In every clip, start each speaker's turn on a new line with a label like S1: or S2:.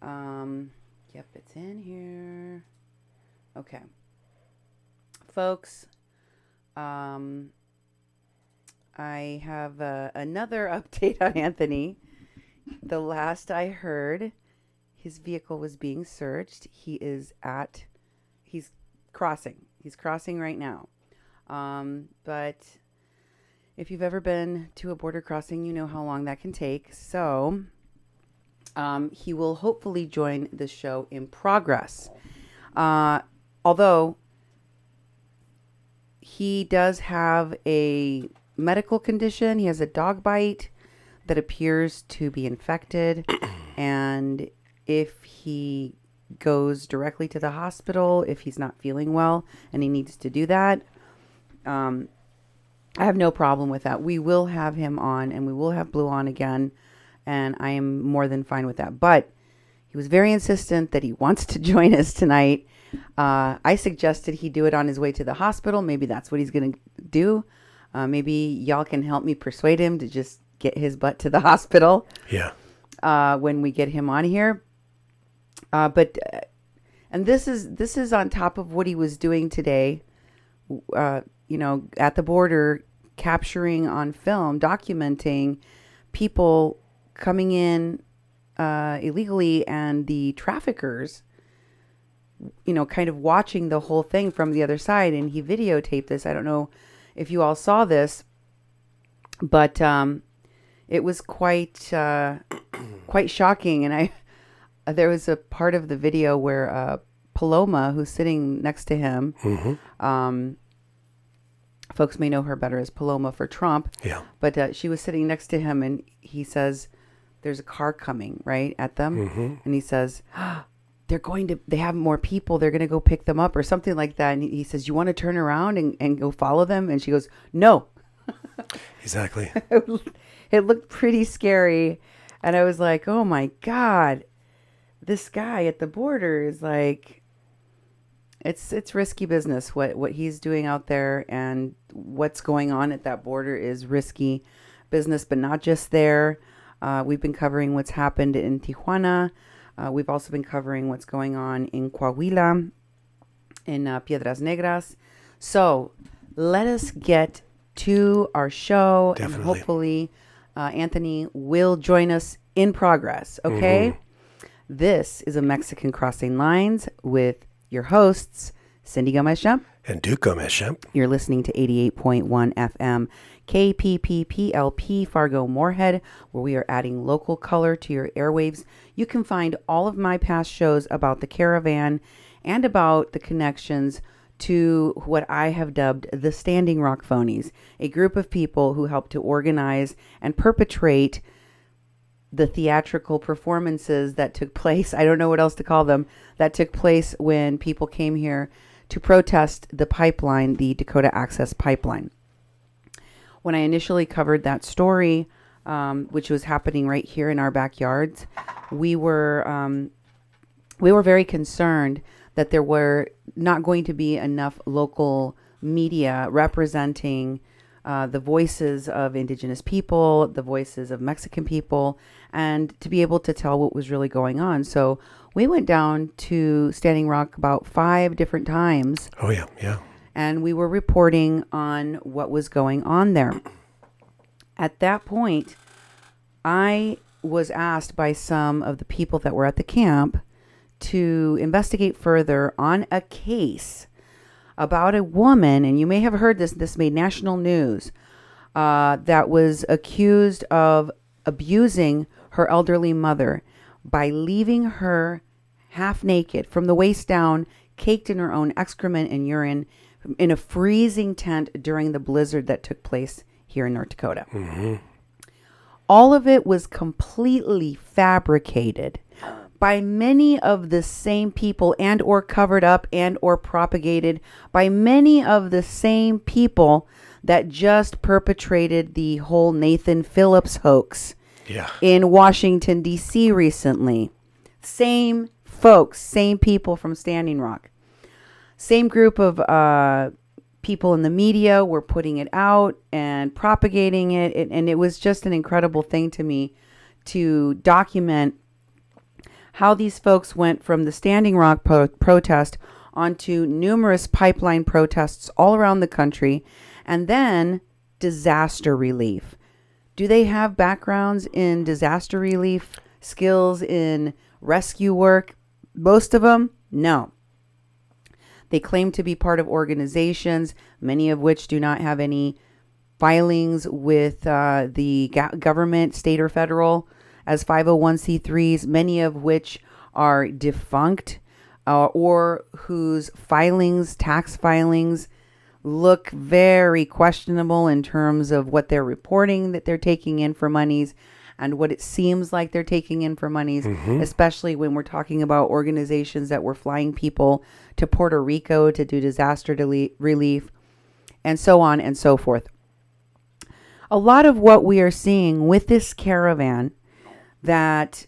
S1: Yep, it's in here. Okay. Folks, I have another update on Anthony. The last I heard, his vehicle was being searched. He's crossing. He's crossing right now. But if you've ever been to a border crossing, you know how long that can take. So he will hopefully join the show in progress. Although he does have a medical condition. He has a dog bite that appears to be infected. And if he goes directly to the hospital, if he's not feeling well and he needs to do that, I have no problem with that. We will have him on and we will have Blue on again. And I am more than fine with that. But he was very insistent that he wants to join us tonight. I suggested he do it on his way to the hospital. Maybe that's what he's going to do. Maybe y'all can help me persuade him to just get his butt to the hospital.
S2: Yeah.
S1: When we get him on here. And this is on top of what he was doing today, at the border, capturing on film, documenting people coming in illegally and the traffickers, kind of watching the whole thing from the other side. And he videotaped this. I don't know if you all saw this, but it was quite shocking. And there was a part of the video where Paloma, who's sitting next to him, folks may know her better as Paloma for Trump.
S2: Yeah.
S1: But she was sitting next to him, and he says, "There's a car coming right at them," and he says, they have more people. They're going to go pick them up or something like that. And he says, "You want to turn around and go follow them?" And she goes, "No."
S2: Exactly.
S1: It looked pretty scary. And I was like, oh my God, this guy at the border is like, it's risky business. What he's doing out there and what's going on at that border is risky business, but not just there. We've been covering what's happened in Tijuana. We've also been covering what's going on in Coahuila, in Piedras Negras. So let us get to our show.
S2: Definitely.
S1: And hopefully Anthony will join us in progress. Okay. This is a Mexican Crossing Lines with your hosts, Cindy Gomez-Schempp
S2: and Duke Gomez-Schempp.
S1: You're listening to 88.1 FM KPPPLP Fargo Moorhead, where we are adding local color to your airwaves. You can find all of my past shows about the caravan and about the connections to what I have dubbed the Standing Rock Phonies, a group of people who help to organize and perpetrate the theatrical performances that took place. I don't know what else to call them, that took place when people came here to protest the pipeline, the Dakota Access Pipeline. When I initially covered that story, which was happening right here in our backyards, we were very concerned that there were not going to be enough local media representing the voices of indigenous people, the voices of Mexican people, and to be able to tell what was really going on. So we went down to Standing Rock about 5 different times.
S2: Oh, yeah, yeah.
S1: And we were reporting on what was going on there. At that point, I was asked by some of the people that were at the camp to investigate further on a case about a woman, and you may have heard this made national news, that was accused of abusing her elderly mother by leaving her half naked from the waist down, caked in her own excrement and urine, in a freezing tent during the blizzard that took place here in North Dakota. All of it was completely fabricated by many of the same people, and or covered up and or propagated by many of the same people that just perpetrated the whole Nathan Phillips hoax in Washington, D.C. recently. Same folks, same people from Standing Rock. Same group of people in the media were putting it out and propagating it. And it was just an incredible thing to me to document how these folks went from the Standing Rock protest onto numerous pipeline protests all around the country, and then disaster relief. Do they have backgrounds in disaster relief, skills in rescue work? Most of them, no. They claim to be part of organizations, many of which do not have any filings with the government, state or federal, as 501c3s, many of which are defunct or whose filings, tax filings, look very questionable in terms of what they're reporting that they're taking in for monies and what it seems like they're taking in for monies, especially when we're talking about organizations that were flying people to Puerto Rico to do disaster relief, and so on and so forth. A lot of what we are seeing with this caravan that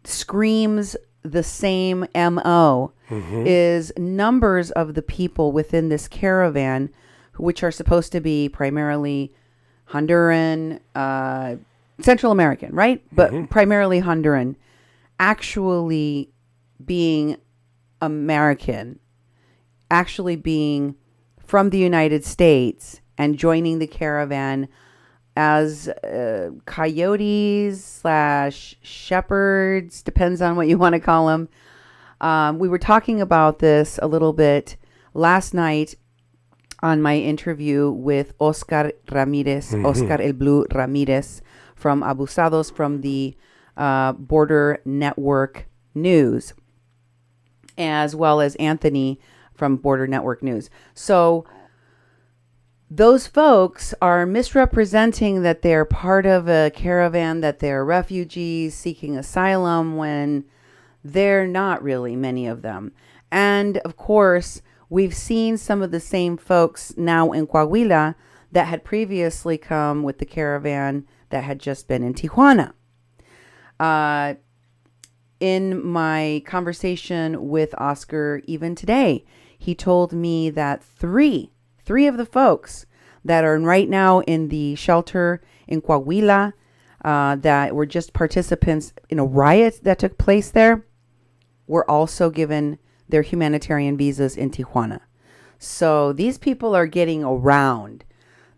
S1: screams the same MO is numbers of the people within this caravan, which are supposed to be primarily Honduran, Central American, right? But primarily Honduran, actually being American, actually being from the United States and joining the caravan as coyotes / shepherds, depends on what you want to call them. We were talking about this a little bit last night on my interview with Oscar Ramirez, Oscar El Blue Ramirez from Abusados, from the Border Network News, as well as Anthony from Border Network News. So those folks are misrepresenting that they're part of a caravan, that they're refugees seeking asylum, when they're not really, many of them. And of course, we've seen some of the same folks now in Coahuila that had previously come with the caravan that had just been in Tijuana. In my conversation with Oscar, even today, he told me that three of the folks that are right now in the shelter in Coahuila, that were just participants in a riot that took place there, were also given their humanitarian visas in Tijuana. So these people are getting around.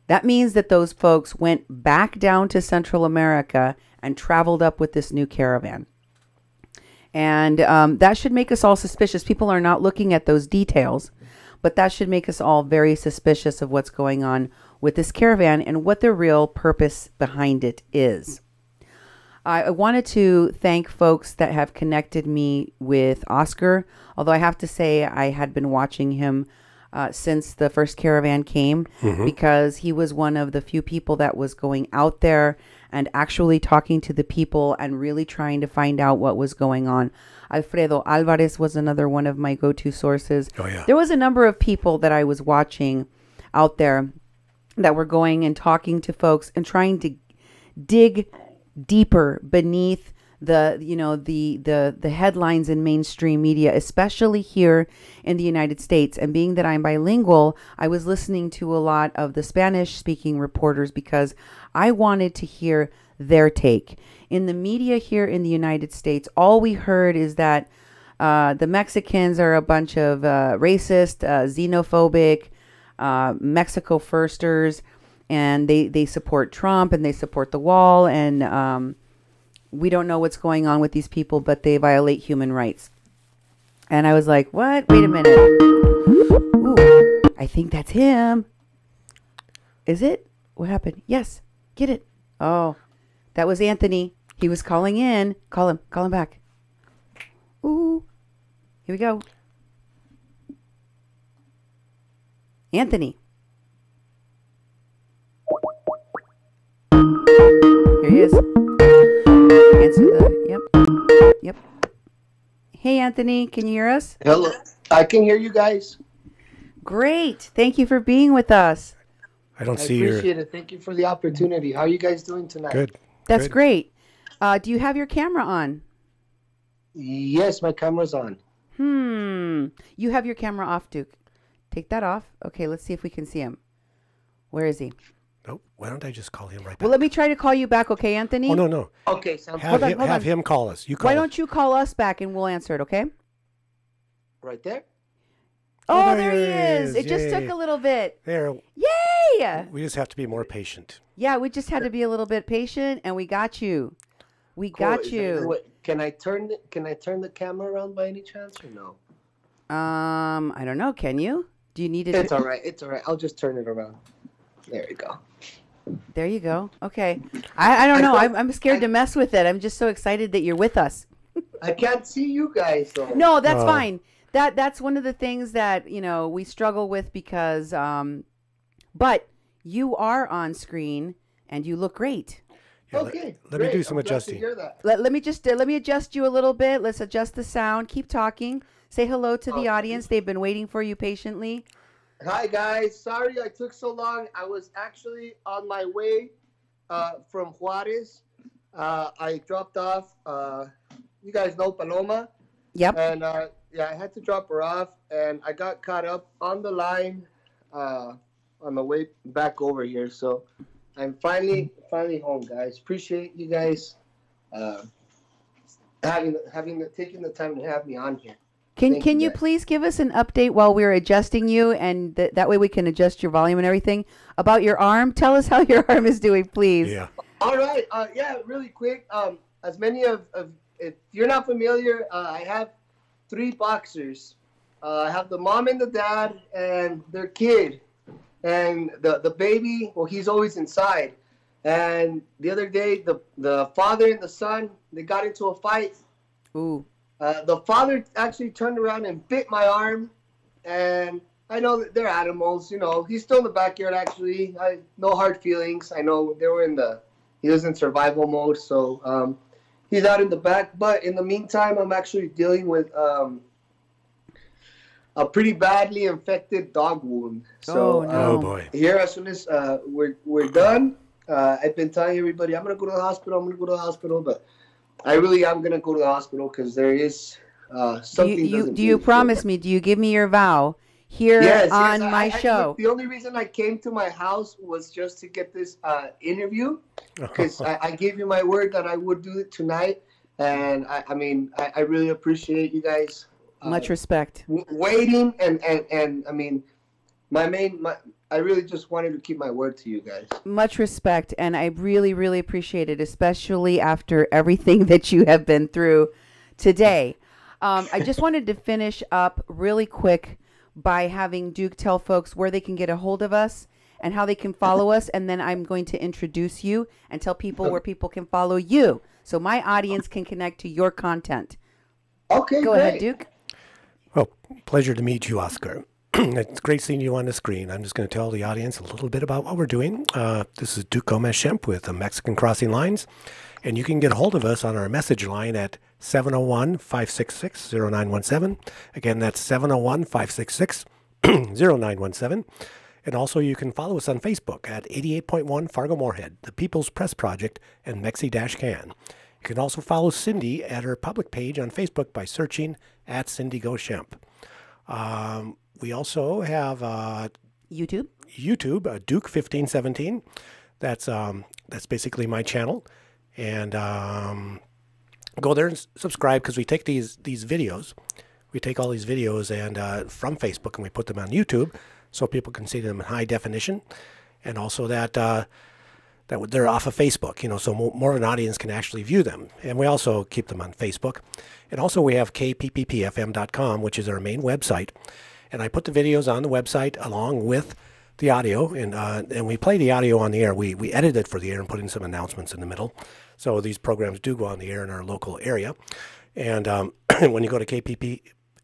S1: That means that those folks went back down to Central America and traveled up with this new caravan. And that should make us all suspicious. People are not looking at those details, but that should make us all very suspicious of what's going on with this caravan and what the real purpose behind it is. I wanted to thank folks that have connected me with Oscar, although I have to say I had been watching him since the first caravan came, because he was one of the few people that was going out there and actually talking to the people and really trying to find out what was going on. Alfredo Alvarez was another one of my go-to sources.
S2: Oh, yeah.
S1: There was a number of people that I was watching out there that were going and talking to folks and trying to dig deeper beneath the headlines in mainstream media, especially here in the United States. And being that I'm bilingual, I was listening to a lot of the Spanish speaking reporters because I wanted to hear their take. In the media here in the United States, all we heard is that the Mexicans are a bunch of racist, xenophobic, Mexico firsters, and they support Trump and they support the wall, and we don't know what's going on with these people, but they violate human rights. And I was like, what? Wait a minute. Ooh, I think that's him. Is it? What happened? Yes. Get it. Oh, that was Anthony. He was calling in. Call him back. Ooh. Here we go. Anthony. Here he is. Answer the, yep. Hey, Anthony, can you hear us?
S3: Hello. I can hear you guys.
S1: Great. Thank you for being with us.
S2: I appreciate
S3: it. Thank you for the opportunity. How are you guys doing tonight?
S2: Good.
S1: That's
S2: Good.
S1: great. Do you have your camera on?
S3: Yes, my camera's on.
S1: You have your camera off, Duke. Take that off. Okay, let's see if we can see him. Where is he?
S2: Nope. Why don't I just call him right back?
S1: Well, let me try to call you back, okay, Anthony?
S2: Oh, no.
S3: Okay, sounds
S2: Have,
S3: good.
S2: him,
S1: hold
S2: have
S1: on.
S2: him call us. You call
S1: Why
S2: us.
S1: don't you call us back and we'll answer it, okay?
S3: Right there.
S1: Oh,
S2: there
S1: there he
S2: he
S1: is.
S2: is.
S1: It just took
S2: Yay.
S1: a little bit.
S2: There.
S1: Yay!
S2: We just have to be more patient.
S1: Yeah, we just had to be a little bit patient, and we got you. We
S3: Cool.
S1: got
S3: Is that-
S1: you.
S3: wait, Can I turn the camera around by any chance or no?
S1: I don't know. Can you? Do you need to?
S3: It's all right. It's all right. I'll just turn it around. There you go.
S1: There you go. Okay. I don't know.
S3: thought-
S1: I'm scared to mess with it. I'm just so excited that you're with us.
S3: I can't see you guys though.
S1: No, that's
S2: Oh.
S1: fine. That's one of the things that we struggle with because but you are on screen and you look great.
S2: Yeah,
S3: Okay.
S2: let me
S3: great.
S2: do some
S3: I'm glad to
S2: adjusting.
S3: hear that.
S1: Let me adjust you a little bit. Let's adjust the sound. Keep talking. Say hello to the
S3: Okay.
S1: audience. They've been waiting for you patiently.
S3: Hi guys. Sorry I took so long. I was actually on my way from Juarez. I dropped off. You guys know Paloma.
S1: Yep.
S3: And yeah, I had to drop her off, and I got caught up on the line on the way back over here. So I'm finally home, guys. Appreciate you guys taking the time to have me on here. Thank
S1: Can
S3: you,
S1: you
S3: guys.
S1: please give us an update while we're adjusting you, and that way we can adjust your volume and everything about your arm? Tell us how your arm is doing, please.
S2: Yeah.
S3: All right. Yeah, really quick. As many of if you're not familiar, I have 3 boxers. I have the mom and the dad and their kid, and the baby. Well, he's always inside. And the other day, the father and the son, they got into a fight.
S1: Ooh.
S3: The father actually turned around and bit my arm, and I know that they're animals. He's still in the backyard. Actually, no hard feelings. I know he was in survival mode, so he's out in the back. But in the meantime, I'm actually dealing with a pretty badly infected dog wound. So
S1: Oh, no.
S2: Oh, boy.
S3: here, as soon as we're done, I've been telling everybody I'm gonna go to the hospital. But I really am gonna go to the hospital because there is something.
S1: Do you promise me? Do you give me your vow here on my show?
S3: The only reason I came to my house was just to get this interview, because I gave you my word that I would do it tonight, and I really appreciate you guys
S1: Much respect.
S3: waiting, and I mean, I really just wanted to keep my word to you guys.
S1: Much respect, and I really, really appreciate it, especially after everything that you have been through today. I just wanted to finish up really quick by having Duke tell folks where they can get a hold of us and how they can follow us, and then I'm going to introduce you and tell people where people can follow you, so my audience can connect to your content.
S3: Okay,
S1: Go
S3: great.
S1: ahead, Duke.
S2: Well, pleasure to meet you, Oscar. It's great seeing you on the screen. I'm just going to tell the audience a little bit about what we're doing. This is Duke Gomez-Schempp with the Mexican Crossing Lines, and you can get a hold of us on our message line at 701-566-0917. Again, that's 701-566-0917. And also you can follow us on Facebook at 88.1 Fargo Moorhead, the People's Press Project, and Mexi-Can. You can also follow Cindy at her public page on Facebook by searching at Cindy Go Schempp. We also have
S1: YouTube.
S2: Duke1517. That's basically my channel, and go there and subscribe, because we take these videos. We take all these videos and from Facebook, and we put them on YouTube so people can see them in high definition, and also that they're off of Facebook, so more of an audience can actually view them. And we also keep them on Facebook. And also we have kpppfm.com, which is our main website. And I put the videos on the website along with the audio, and we play the audio on the air. We edit it for the air and put in some announcements in the middle. So these programs do go on the air in our local area. And when you go to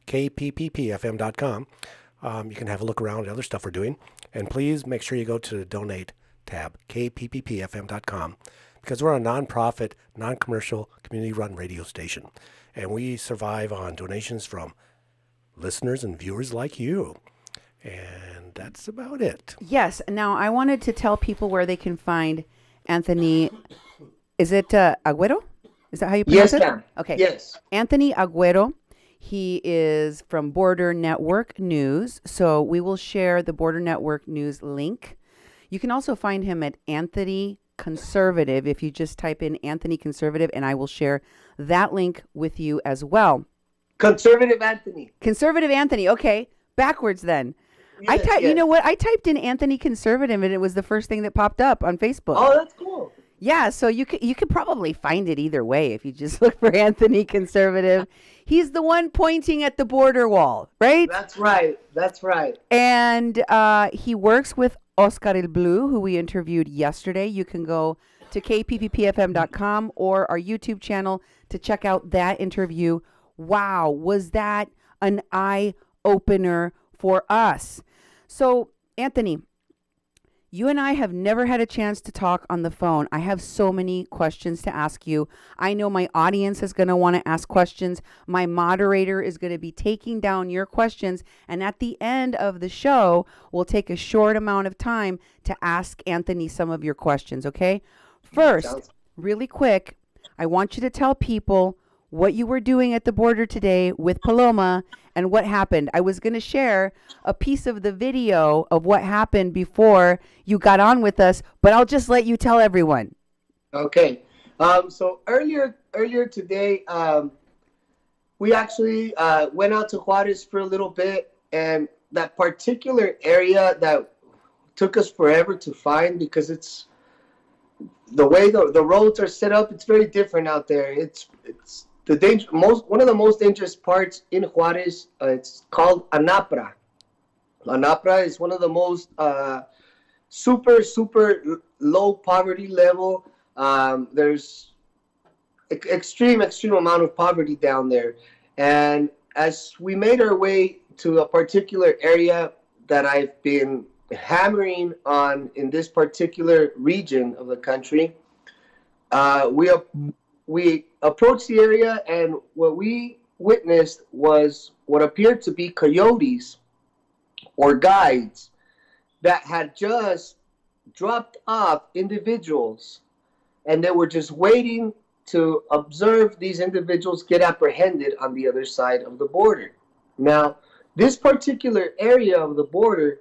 S2: kpppfm.com, you can have a look around at other stuff we're doing. And please make sure you go to the donate tab, kpppfm.com, because we're a nonprofit, non-commercial, community-run radio station. And we survive on donations from listeners and viewers like you. And that's about it.
S1: Yes. Now, I wanted to tell people where they can find Anthony. Is it Aguero? Is that how you pronounce
S3: Yes,
S1: it?
S3: ma'am.
S1: Okay.
S3: Yes.
S1: Anthony Aguero. He is from Border Network News. So we will share the Border Network News link. You can also find him at Anthony Conservative if you just type in Anthony Conservative, and I will share that link with you as well.
S3: Conservative Anthony.
S1: Conservative Anthony. Okay, backwards then.
S3: Yes,
S1: You
S3: yes.
S1: know what? I typed in Anthony Conservative, and it was the first thing that popped up on Facebook.
S3: Oh, that's cool.
S1: Yeah, so you could probably find it either way if you just look for Anthony Conservative. He's the one pointing at the border wall, right?
S3: That's right. That's right.
S1: And he works with Oscar El Blue, who we interviewed yesterday. You can go to kpppfm.com or our YouTube channel to check out that interview. Wow, was that an eye-opener for us? So, Anthony, you and I have never had a chance to talk on the phone. I have so many questions to ask you. I know my audience is going to want to ask questions. My moderator is going to be taking down your questions. And at the end of the show, we'll take a short amount of time to ask Anthony some of your questions, okay? First, really quick, I want you to tell people what you were doing at the border today with Paloma and what happened. I was going to share a piece of the video of what happened before you got on with us, but I'll just let you tell everyone.
S3: Okay. So earlier today, we actually went out to Juarez for a little bit, and that particular area that took us forever to find because it's the way the roads are set up. It's very different out there. It's one of the most dangerous parts in Juarez. It's called Anapra. Anapra is one of the most super low poverty level. There's extreme amount of poverty down there. And as we made our way to a particular area that I've been hammering on in this particular region of the country, we approached the area, and what we witnessed was what appeared to be coyotes or guides that had just dropped off individuals, and they were just waiting to observe these individuals get apprehended on the other side of the border. Now, this particular area of the border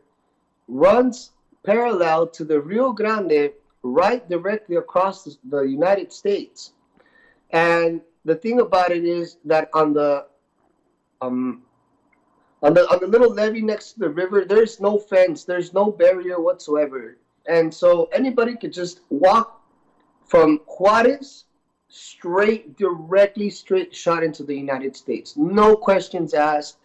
S3: runs parallel to the Rio Grande, right directly across the United States. And the thing about it is that on the little levee next to the river, there's no fence, there's no barrier whatsoever. And so anybody could just walk from Juarez directly straight shot into the United States. No questions asked,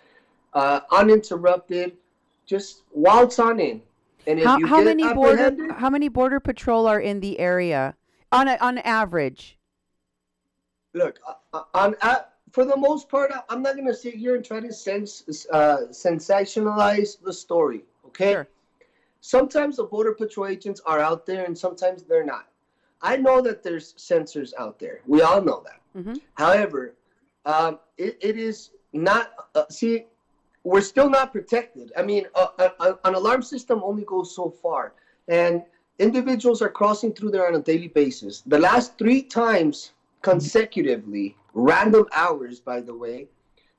S3: uninterrupted, just waltz on in. And if
S1: how many border patrol are in the area on average?
S3: Look, for the most part, I'm not going to sit here and try to sensationalize the story, okay?
S1: Sure. Sometimes
S3: the Border Patrol agents are out there and sometimes they're not. I know that there's sensors out there. We all know that.
S1: Mm-hmm.
S3: However, it is not, we're still not protected. I mean, an alarm system only goes so far. And individuals are crossing through there on a daily basis. The last 3 times consecutively, random hours, by the way,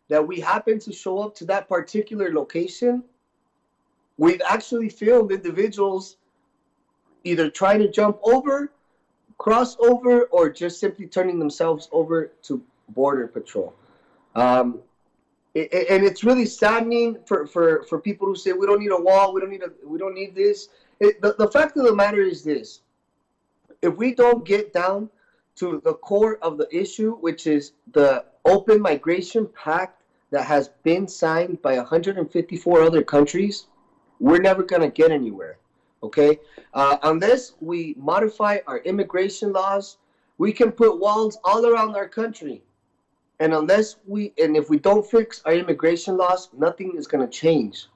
S3: that we happen to show up to that particular location, we've actually filmed individuals either trying to jump over, cross over, or just simply turning themselves over to Border Patrol. And it's really saddening for people who say we don't need a wall, we don't need this. The fact of the matter is this: if we don't get down to the core of the issue, which is the Open Migration Pact that has been signed by 154 other countries, we're never going to get anywhere, okay? Unless we modify our immigration laws, we can put walls all around our country. And if we don't fix our immigration laws, nothing is going to change.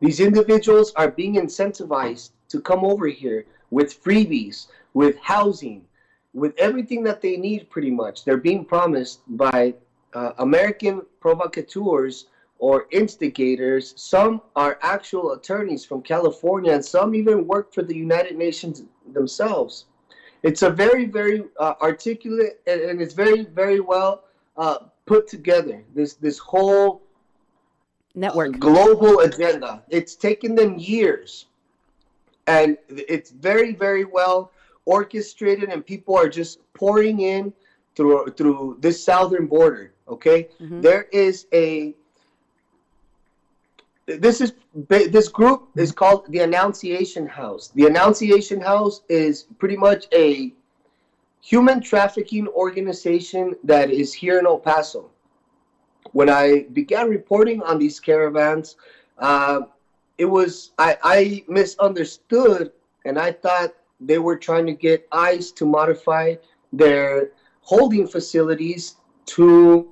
S3: These individuals are being incentivized to come over here with freebies, with housing, with everything that they need, pretty much. They're being promised by American provocateurs or instigators. Some are actual attorneys from California, and some even work for the United Nations themselves. It's a very, very articulate, and it's very, very well put together, this whole
S1: network
S3: global agenda. It's taken them years. and it's very, very well orchestrated, and people are just pouring in through this southern border. Okay, there is a this group is called the Annunciation House. The Annunciation House is pretty much a human trafficking organization that is here in El Paso. When I began reporting on these caravans, I misunderstood, and I thought they were trying to get ICE to modify their holding facilities to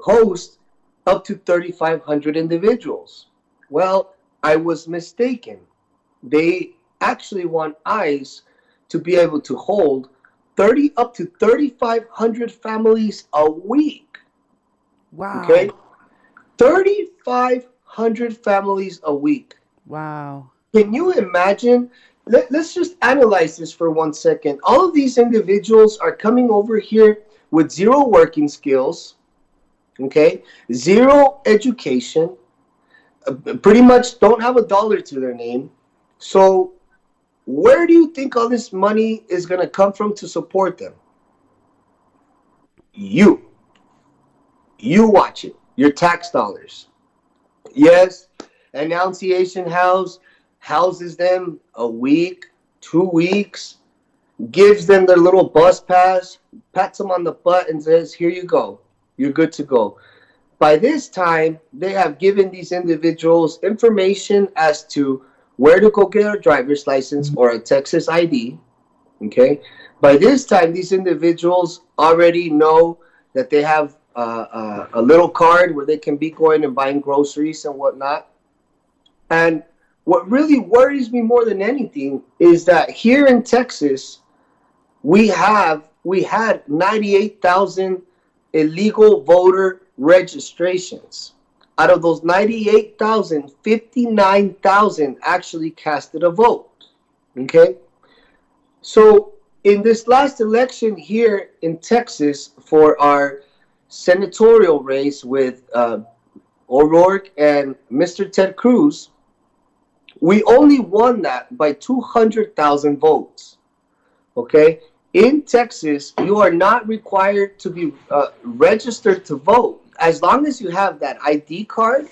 S3: host up to 3,500 individuals. Well, I was mistaken. They actually want ICE to be able to hold up to 3,500 families a week.
S1: Wow.
S3: Okay, 3,500 families a week.
S1: Wow.
S3: Can you imagine? Let's just analyze this for 1 second. All of these individuals are coming over here with zero working skills, okay, zero education, pretty much don't have a dollar to their name. So where do you think all this money is going to come from to support them? You watch it, your tax dollars. Yes, Annunciation House houses them a week, 2 weeks, gives them their little bus pass, pats them on the butt and says, here you go, you're good to go. By this time, they have given these individuals information as to where to go get a driver's license or a Texas ID. Okay. By this time, these individuals already know that they have a little card where they can be going and buying groceries and whatnot. And what really worries me more than anything is that here in Texas, we had 98,000 illegal voter registrations. Out of those 98,000, 59,000 actually casted a vote. Okay? So in this last election here in Texas for our senatorial race with O'Rourke and Mr. Ted Cruz, we only won that by 200,000 votes. Okay? In Texas, you are not required to be registered to vote. As long as you have that ID card,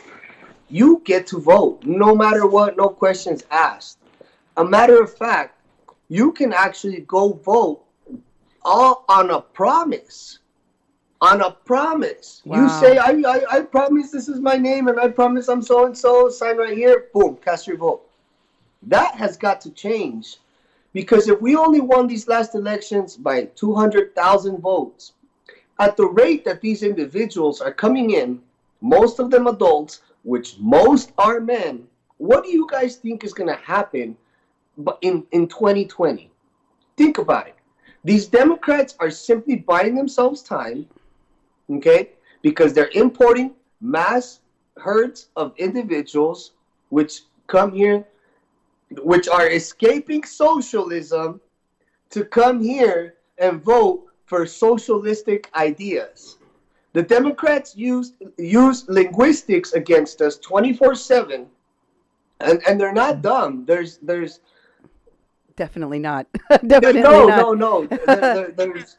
S3: you get to vote, no matter what, no questions asked. A matter of fact, you can actually go vote all on a promise. On a promise.
S1: Wow.
S3: You say, I promise this is my name, and I promise I'm so-and-so, sign right here, boom, cast your vote. That has got to change. Because if we only won these last elections by 200,000 votes, at the rate that these individuals are coming in, most of them adults, which most are men, what do you guys think is going to happen in 2020? Think about it. These Democrats are simply buying themselves time, okay, because they're importing mass herds of individuals which come here, which are escaping socialism, to come here and vote for socialistic ideas. The Democrats use linguistics against us 24/7, and they're not dumb. There's
S1: Definitely not. Definitely not.
S3: No. There's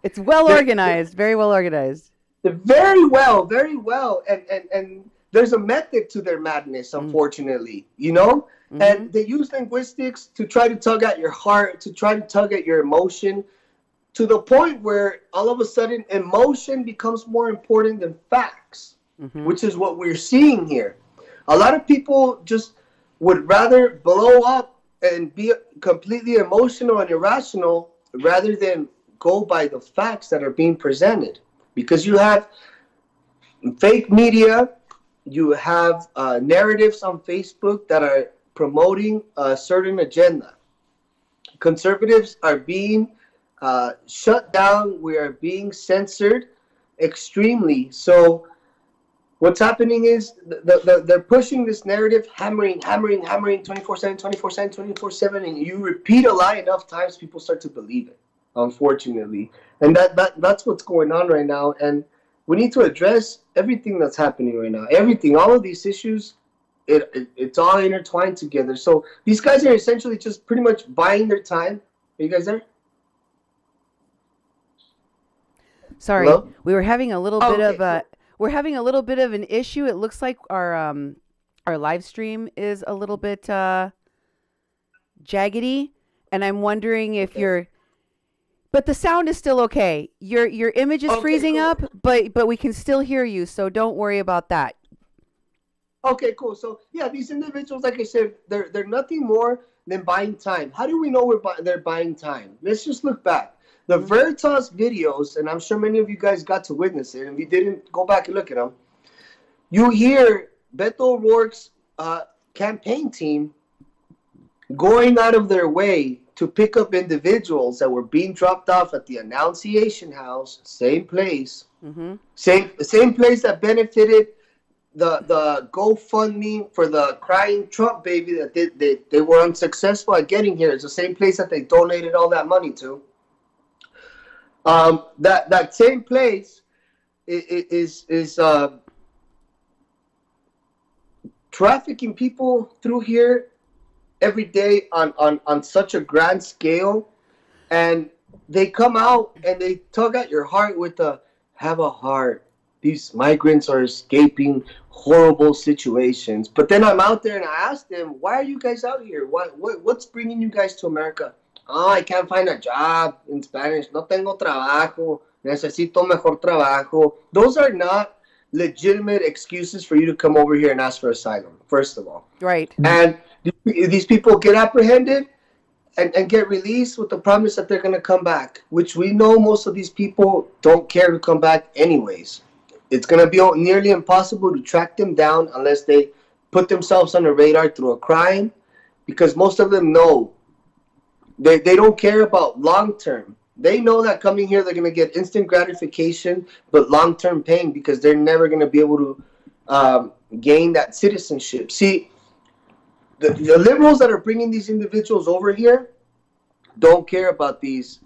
S1: It's well organized, very well organized.
S3: very well, and there's a method to their madness, unfortunately, you know? Mm-hmm. And they use linguistics to try to tug at your heart, to try to tug at your emotion, to the point where all of a sudden emotion becomes more important than facts, which is what we're seeing here. A lot of people just would rather blow up and be completely emotional and irrational rather than go by the facts that are being presented. Because you have fake media, you have narratives on Facebook that are promoting a certain agenda. Conservatives are being shut down. We are being censored extremely. So what's happening is they're pushing this narrative, hammering 24/7, 24/7, 24/7, and you repeat a lie enough times, people start to believe it, unfortunately. And that's what's going on right now. And we need to address everything that's happening right now. Everything, all of these issues, it's all intertwined together. So these guys are essentially just pretty much buying their time. Are you guys there?
S1: Sorry,
S3: Hello?
S1: we were having a little
S3: Oh,
S1: bit
S3: okay,
S1: of a
S3: cool.
S1: we're having a little bit of an issue. It looks like our live stream is a little bit jaggedy, and I'm wondering if
S3: Okay.
S1: you're. But the sound is still okay. Your image is
S3: Okay,
S1: freezing
S3: cool.
S1: up, but we can still hear you. So don't worry about that.
S3: Okay, cool. So yeah, these individuals, like I said, they're nothing more than buying time. How do we know they're buying time? Let's just look back. The
S1: Mhm.
S3: Veritas videos, and I'm sure many of you guys got to witness it, and if you didn't, go back and look at them. You hear Beto O'Rourke's campaign team going out of their way to pick up individuals that were being dropped off at the Annunciation House, same place,
S1: Mm-hmm.
S3: same place that benefited the GoFundMe for the crying Trump baby that they were unsuccessful at getting here. It's the same place that they donated all that money to. That same place is trafficking people through here every day on such a grand scale, and they come out and they tug at your heart with the have a heart. These migrants are escaping horrible situations. But then I'm out there and I ask them, why are you guys out here? What's bringing you guys to America? Oh, I can't find a job. In Spanish, no tengo trabajo. Necesito mejor trabajo. Those are not legitimate excuses for you to come over here and ask for asylum, first of all.
S1: Right.
S3: And these people get apprehended and get released with the promise that they're going to come back, which we know most of these people don't care to come back anyways. It's going to be nearly impossible to track them down unless they put themselves on the radar through a crime, because most of them know they don't care about long term. They know that coming here they're going to get instant gratification, but long term pain, because they're never going to be able to gain that citizenship. See, the liberals that are bringing these individuals over here don't care about these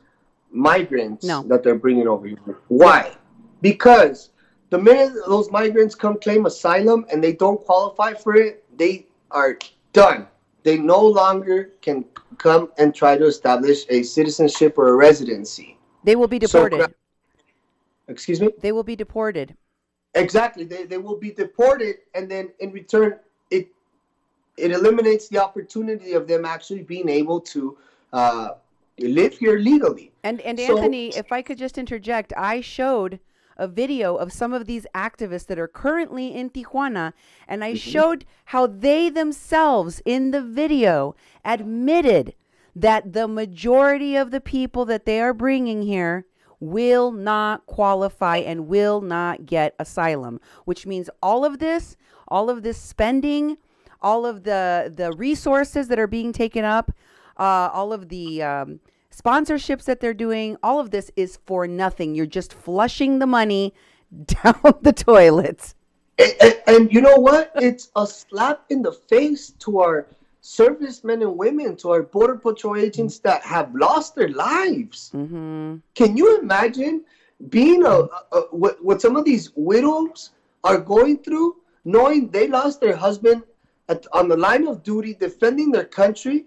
S3: migrants
S1: No.
S3: that they're bringing over here. Why? Because the minute those migrants come claim asylum and they don't qualify for it, they are done. They no longer can come and try to establish a citizenship or a residency.
S1: They will be deported.
S3: Excuse me?
S1: They will be deported.
S3: Exactly. They will be deported, and then in return, it eliminates the opportunity of them actually being able to live here legally.
S1: And
S3: So-
S1: Anthony, if I could just interject, I showed a video of some of these activists that are currently in Tijuana, and I showed how they themselves in the video admitted that the majority of the people that they are bringing here will not qualify and will not get asylum, which means all of this spending, all of the resources that are being taken up, all of the sponsorships that they're doing, all of this is for nothing. You're just flushing the money down the toilets.
S3: And you know what? It's a slap in the face to our servicemen and women, to our Border Patrol agents that have lost their lives.
S1: Mm-hmm.
S3: Can you imagine being what some of these widows are going through, knowing they lost their husband on the line of duty, defending their country,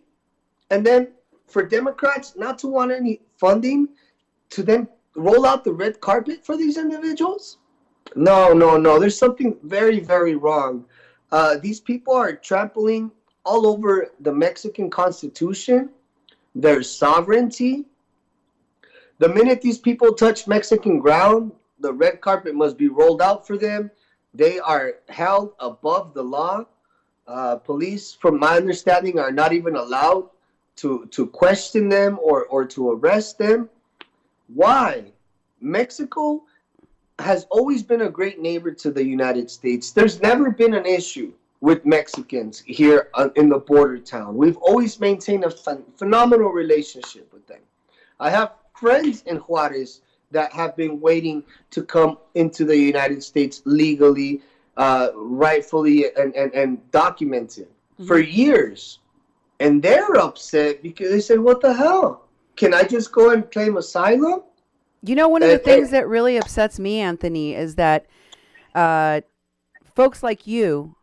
S3: and then for Democrats not to want any funding to then roll out the red carpet for these individuals? No. There's something very, very wrong. These people are trampling all over the Mexican Constitution, their sovereignty. The minute these people touch Mexican ground, the red carpet must be rolled out for them. They are held above the law. Police, from my understanding, are not even allowed to question them or to arrest them. Why? Mexico has always been a great neighbor to the United States. There's never been an issue with Mexicans here in the border town. We've always maintained a phenomenal relationship with them. I have friends in Juarez that have been waiting to come into the United States legally, rightfully, and documented for years. And they're upset because they said, what the hell? Can I just go and claim asylum?
S1: You know, one of the things that really upsets me, Anthony, is that folks like you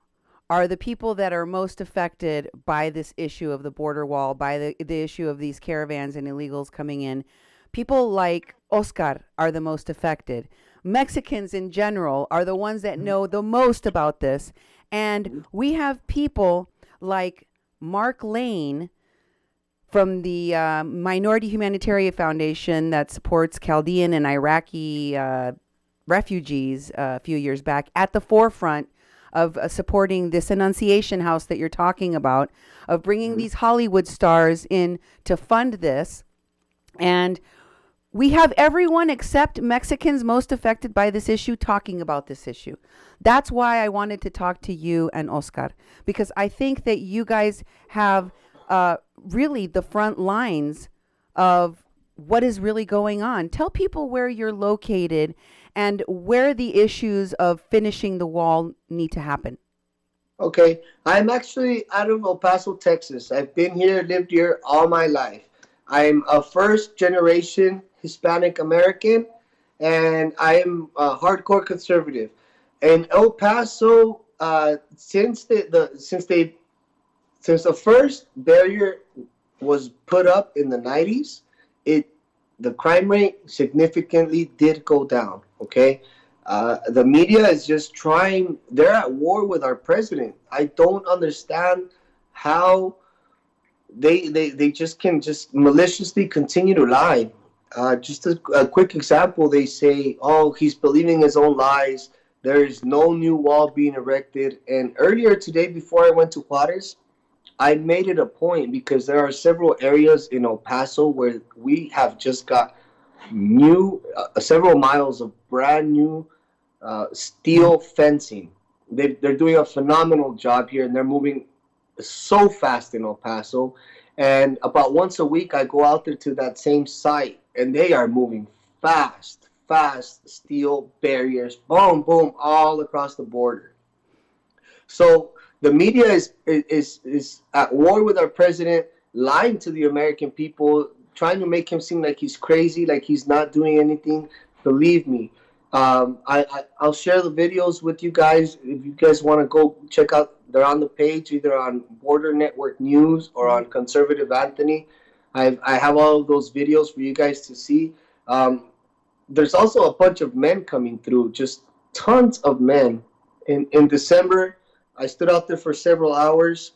S1: are the people that are most affected by this issue of the border wall, by the issue of these caravans and illegals coming in. People like Oscar are the most affected. Mexicans in general are the ones that know the most about this. And we have people like Mark Lane from the Minority Humanitarian Foundation that supports Chaldean and Iraqi refugees a few years back at the forefront of supporting this Annunciation House that you're talking about, of bringing these Hollywood stars in to fund this. And we have everyone except Mexicans most affected by this issue talking about this issue. That's why I wanted to talk to you and Oscar, because I think that you guys have really the front lines of what is really going on. Tell people where you're located and where the issues of finishing the wall need to happen.
S3: Okay, I'm actually out of El Paso, Texas. I've been here, lived here all my life. I'm a first-generation Hispanic American, and I am a hardcore conservative. In El Paso, since the first barrier was put up in the 90s, the crime rate significantly did go down. Okay, the media is just trying. They're at war with our president. I don't understand how they just can just maliciously continue to lie. Just a quick example, they say, oh, he's believing his own lies. There is no new wall being erected. And earlier today, before I went to Juarez, I made it a point, because there are several areas in El Paso where we have just got new, several miles of brand new steel fencing. They're doing a phenomenal job here, and they're moving so fast in El Paso. And about once a week, I go out there to that same site, and they are moving fast steel barriers, boom, boom, all across the border. So the media is at war with our president, lying to the American people, trying to make him seem like he's crazy, like he's not doing anything. Believe me, I'll share the videos with you guys. If you guys want to go check out, they're on the page, either on Border Network News or on Conservative Anthony. I have all of those videos for you guys to see. There's also a bunch of men coming through, just tons of men. In December, I stood out there for several hours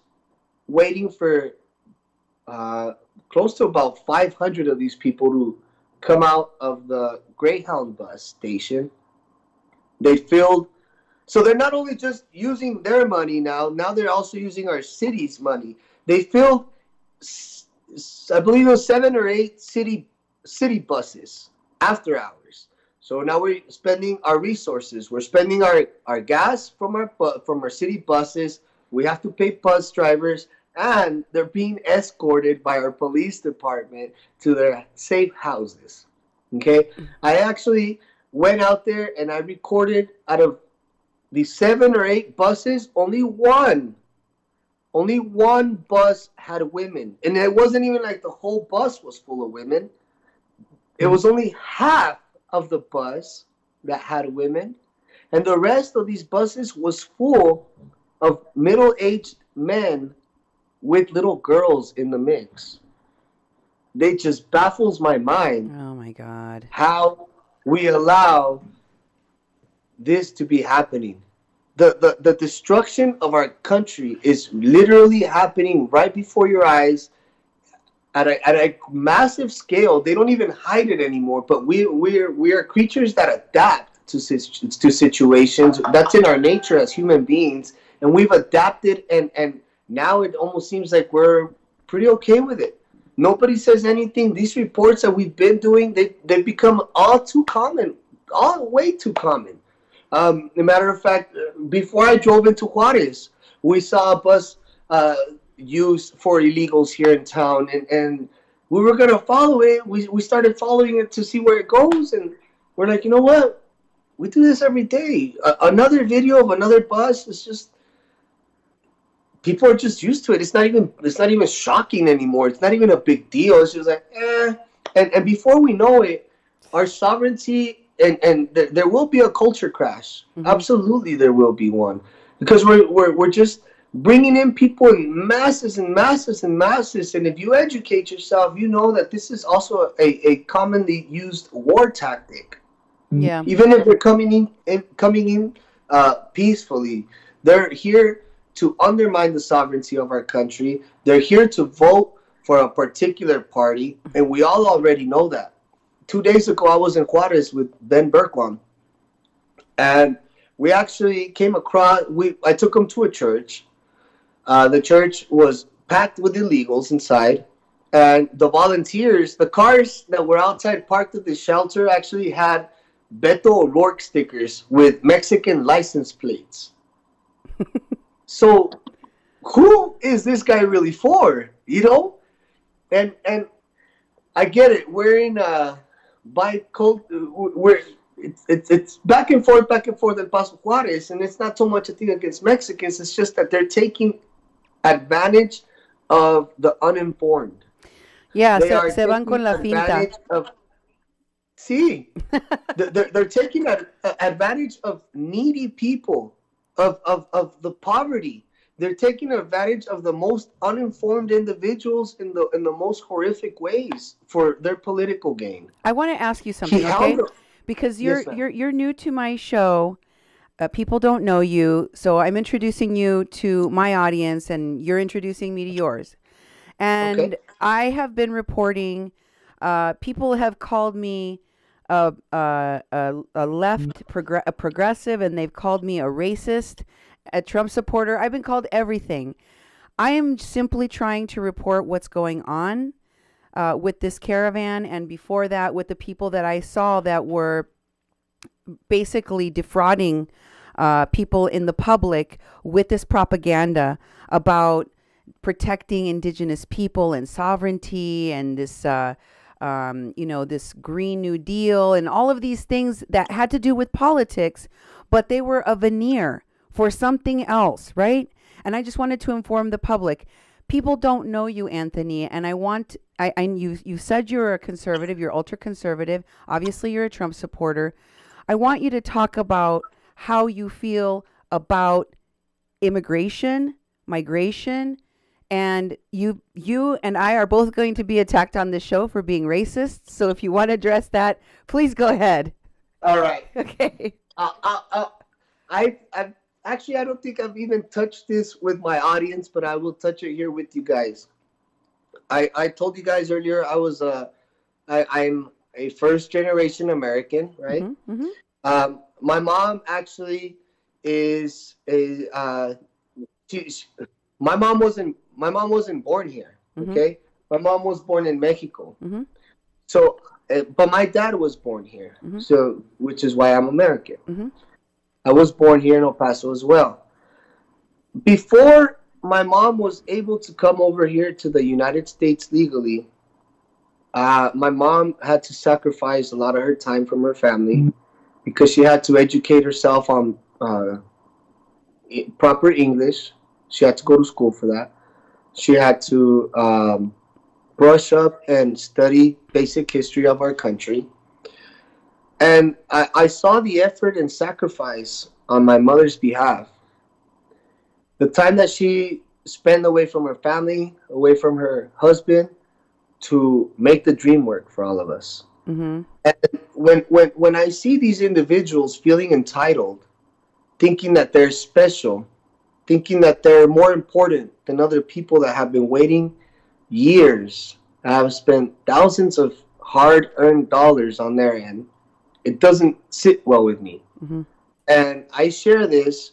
S3: waiting for close to about 500 of these people to come out of the Greyhound bus station. They filled, so they're not only just using their money now they're also using our city's money. They filled, I believe it was 7 or 8 city buses after hours. So now we're spending our resources. We're spending our gas from our city buses. We have to pay bus drivers, and they're being escorted by our police department to their safe houses. Okay, I actually went out there and I recorded, out of the 7 or 8 buses, only one bus had women, and it wasn't even like the whole bus was full of women. It was only half of the bus that had women, and the rest of these buses was full of middle-aged men with little girls in the mix. It just baffles my mind.
S1: Oh my God.
S3: How we allow this to be happening. The destruction of our country is literally happening right before your eyes at a massive scale. They don't even hide it anymore, but we are creatures that adapt to situations. That's in our nature as human beings, and we've adapted, and now it almost seems like we're pretty okay with it. Nobody says anything. These reports that we've been doing, they've become all too common, all way too common. As a matter of fact, before I drove into Juarez, we saw a bus used for illegals here in town, and we were going to follow it. We started following it to see where it goes, and we're like, you know what? We do this every day. Another video of another bus. It's just, people are just used to it. It's not even shocking anymore. It's not even a big deal. It's just like, eh. And before we know it, our sovereignty, and there will be a culture crash. Mm-hmm. Absolutely, there will be one. because we're just bringing in people in masses and masses and masses. And if you educate yourself, you know that this is also a commonly used war tactic.
S1: Yeah.
S3: Even if they're coming in peacefully, they're here to undermine the sovereignty of our country. They're here to vote for a particular party, and we all already know that. 2 days ago, I was in Juarez with Ben Berklon, and we actually came across. I took him to a church. The church was packed with illegals inside, and the volunteers, the cars that were outside parked at the shelter, actually had Beto O'Rourke stickers with Mexican license plates. So, who is this guy really for? You know, and I get it. We're in it's back and forth in Paso Juarez, and it's not so much a thing against Mexicans. It's just that they're taking advantage of the uninformed.
S1: Yeah, se van con la finta.
S3: Sí, they're taking advantage of needy people, of the poverty. They're taking advantage of the most uninformed individuals in the most horrific ways for their political gain.
S1: I want to ask you something, okay? Because you're new to my show. People don't know you, so I'm introducing you to my audience, and you're introducing me to yours. And I have been reporting. People have called me a progressive, and they've called me a racist, a Trump supporter. I've been called everything. I am simply trying to report what's going on with this caravan, and before that, with the people that I saw that were basically defrauding people in the public with this propaganda about protecting indigenous people and sovereignty and this, this Green New Deal and all of these things that had to do with politics, but they were a veneer for something else, right? And I just wanted to inform the public. People don't know you, Anthony, and you said you're a conservative, you're ultra conservative. Obviously, you're a Trump supporter. I want you to talk about how you feel about immigration, migration, and you and I are both going to be attacked on this show for being racist. So if you want to address that, please go ahead.
S3: All right.
S1: Okay.
S3: I don't think I've even touched this with my audience, but I will touch it here with you guys. I told you guys earlier I'm a first generation American, right?
S1: Mm-hmm, mm-hmm.
S3: My mom actually is my mom wasn't born here.
S1: Mm-hmm.
S3: Okay, my mom was born in Mexico.
S1: Mm-hmm.
S3: So, but my dad was born here.
S1: Mm-hmm.
S3: So, which is why I'm American.
S1: Mm-hmm.
S3: I was born here in El Paso as well. Before my mom was able to come over here to the United States legally, my mom had to sacrifice a lot of her time from her family because she had to educate herself on proper English. She had to go to school for that. She had to brush up and study basic history of our country. And I saw the effort and sacrifice on my mother's behalf. The time that she spent away from her family, away from her husband, to make the dream work for all of us.
S1: Mm-hmm.
S3: And when I see these individuals feeling entitled, thinking that they're special, thinking that they're more important than other people that have been waiting years, have spent thousands of hard-earned dollars on their end, it doesn't sit well with me.
S1: Mm-hmm.
S3: And I share this,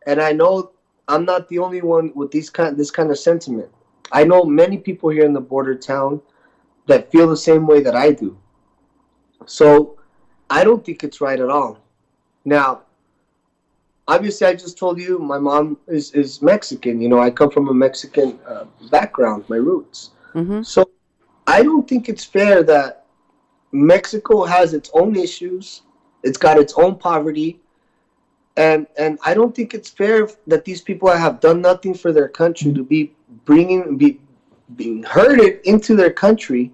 S3: and I know I'm not the only one with this kind of sentiment. I know many people here in the border town that feel the same way that I do. So I don't think it's right at all. Now, obviously, I just told you my mom is Mexican. You know, I come from a Mexican background, my roots.
S1: Mm-hmm.
S3: So I don't think it's fair that Mexico has its own issues. It's got its own poverty. And I don't think it's fair that these people have done nothing for their country to be being herded into their country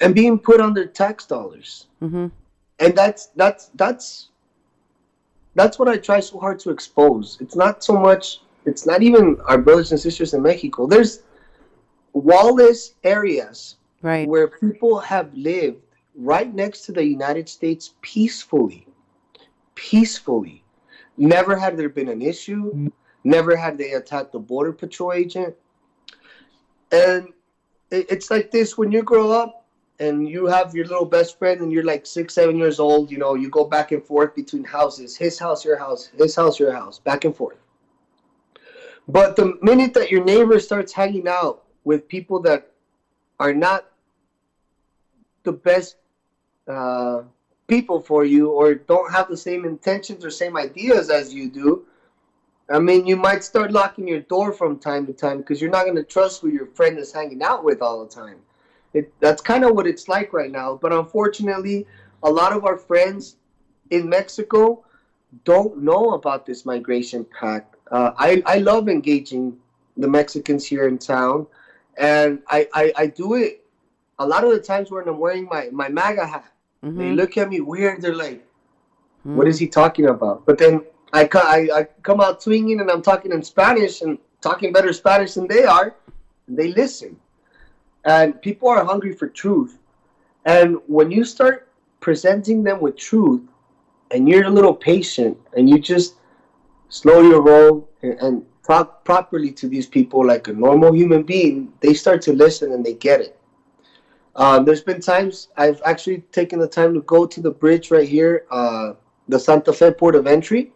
S3: and being put on their tax dollars.
S1: Mm-hmm.
S3: And that's that's what I try so hard to expose. It's not so much. It's not even our brothers and sisters in Mexico. There's wall-less areas
S1: Right.
S3: where people have lived right next to the United States peacefully. Peacefully. Never had there been an issue. Never had they attacked the border patrol agent. And it's like this when you grow up and you have your little best friend and you're like 6, 7 years old, you know, you go back and forth between houses, his house, your house, his house, your house, back and forth. But the minute that your neighbor starts hanging out with people that are not the best people for you or don't have the same intentions or same ideas as you do, I mean, you might start locking your door from time to time because you're not going to trust who your friend is hanging out with all the time. That's kind of what it's like right now. But unfortunately, a lot of our friends in Mexico don't know about this migration pact. I love engaging the Mexicans here in town, and I do it a lot of the times when I'm wearing my MAGA hat.
S1: Mm-hmm.
S3: They look at me weird. They're like, what is he talking about? But then I come out swinging and I'm talking in Spanish and talking better Spanish than they are. And they listen. And people are hungry for truth. And when you start presenting them with truth and you're a little patient and you just slow your roll and talk properly to these people like a normal human being, they start to listen and they get it. There's been times I've actually taken the time to go to the bridge right here, the Santa Fe port of entry,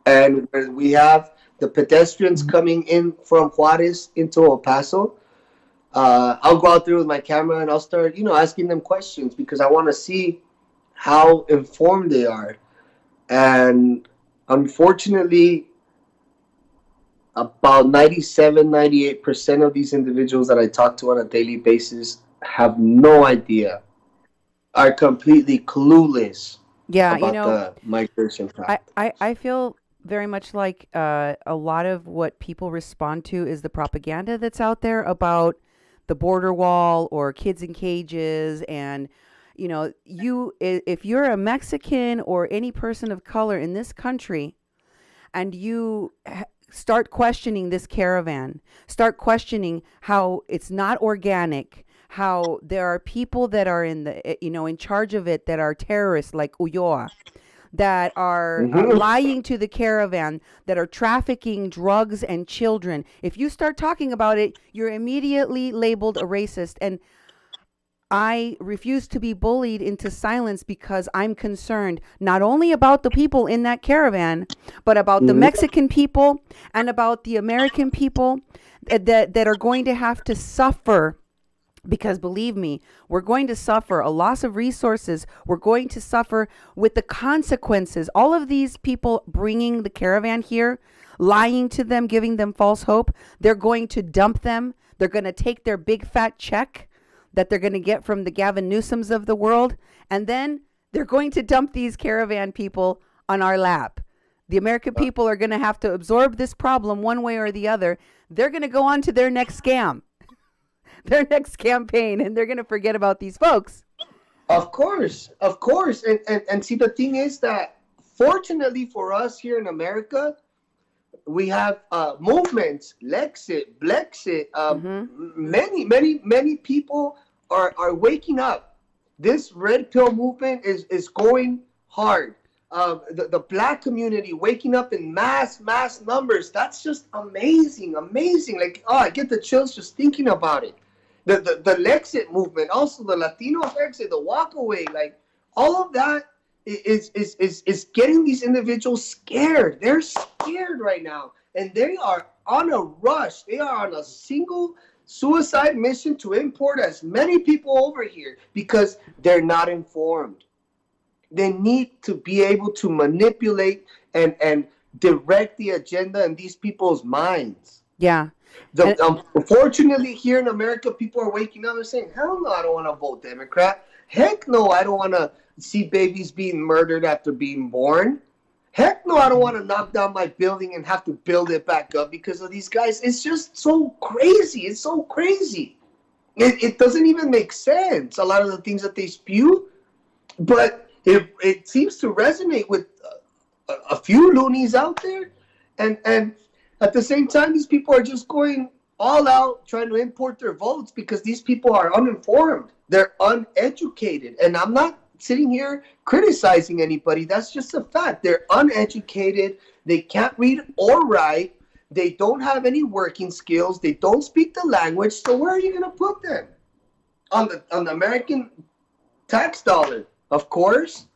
S3: and where we have the pedestrians coming in from Juarez into El Paso. I'll go out there with my camera and I'll start, asking them questions because I want to see how informed they are. And unfortunately, about 97, 98% of these individuals that I talk to on a daily basis have no idea, are completely clueless about the migration pact.
S1: I feel very much like a lot of what people respond to is the propaganda that's out there about the border wall or kids in cages. And, if you're a Mexican or any person of color in this country and you start questioning this caravan, start questioning how it's not organic, how there are people that are in charge of it that are terrorists like Ulloa, that are lying to the caravan, that are trafficking drugs and children. If you start talking about it, you're immediately labeled a racist. And I refuse to be bullied into silence because I'm concerned not only about the people in that caravan, but about the Mexican people and about the American people that are going to have to suffer. Because believe me, we're going to suffer a loss of resources. We're going to suffer with the consequences. All of these people bringing the caravan here, lying to them, giving them false hope, they're going to dump them. They're going to take their big fat check that they're going to get from the Gavin Newsoms of the world. And then they're going to dump these caravan people on our lap. The American people are going to have to absorb this problem one way or the other. They're going to go on to their next scam. Their next campaign, and they're going to forget about these folks.
S3: Of course. And see, the thing is that fortunately for us here in America, we have movements, Lexit, Blexit. Many people are waking up. This red pill movement is going hard. The black community waking up in mass numbers. That's just amazing. Like, I get the chills just thinking about it. The Lexit movement, also the Latino Lexit, the walkaway, like all of that is getting these individuals scared. They're scared right now, and they are on a rush. They are on a single suicide mission to import as many people over here because they're not informed. They need to be able to manipulate and direct the agenda in these people's minds.
S1: Yeah.
S3: Unfortunately, here in America, people are waking up and saying, hell no, I don't want to vote Democrat. Heck no, I don't want to see babies being murdered after being born. Heck no, I don't want to knock down my building and have to build it back up because of these guys. It's just so crazy. It's so crazy. It doesn't even make sense, a lot of the things that they spew. But it seems to resonate with a few loonies out there, and at the same time, these people are just going all out trying to import their votes because these people are uninformed. They're uneducated, and I'm not sitting here criticizing anybody. That's just a fact. They're uneducated. They can't read or write. They don't have any working skills. They don't speak the language. So where are you going to put them? On the American tax dollar, of course.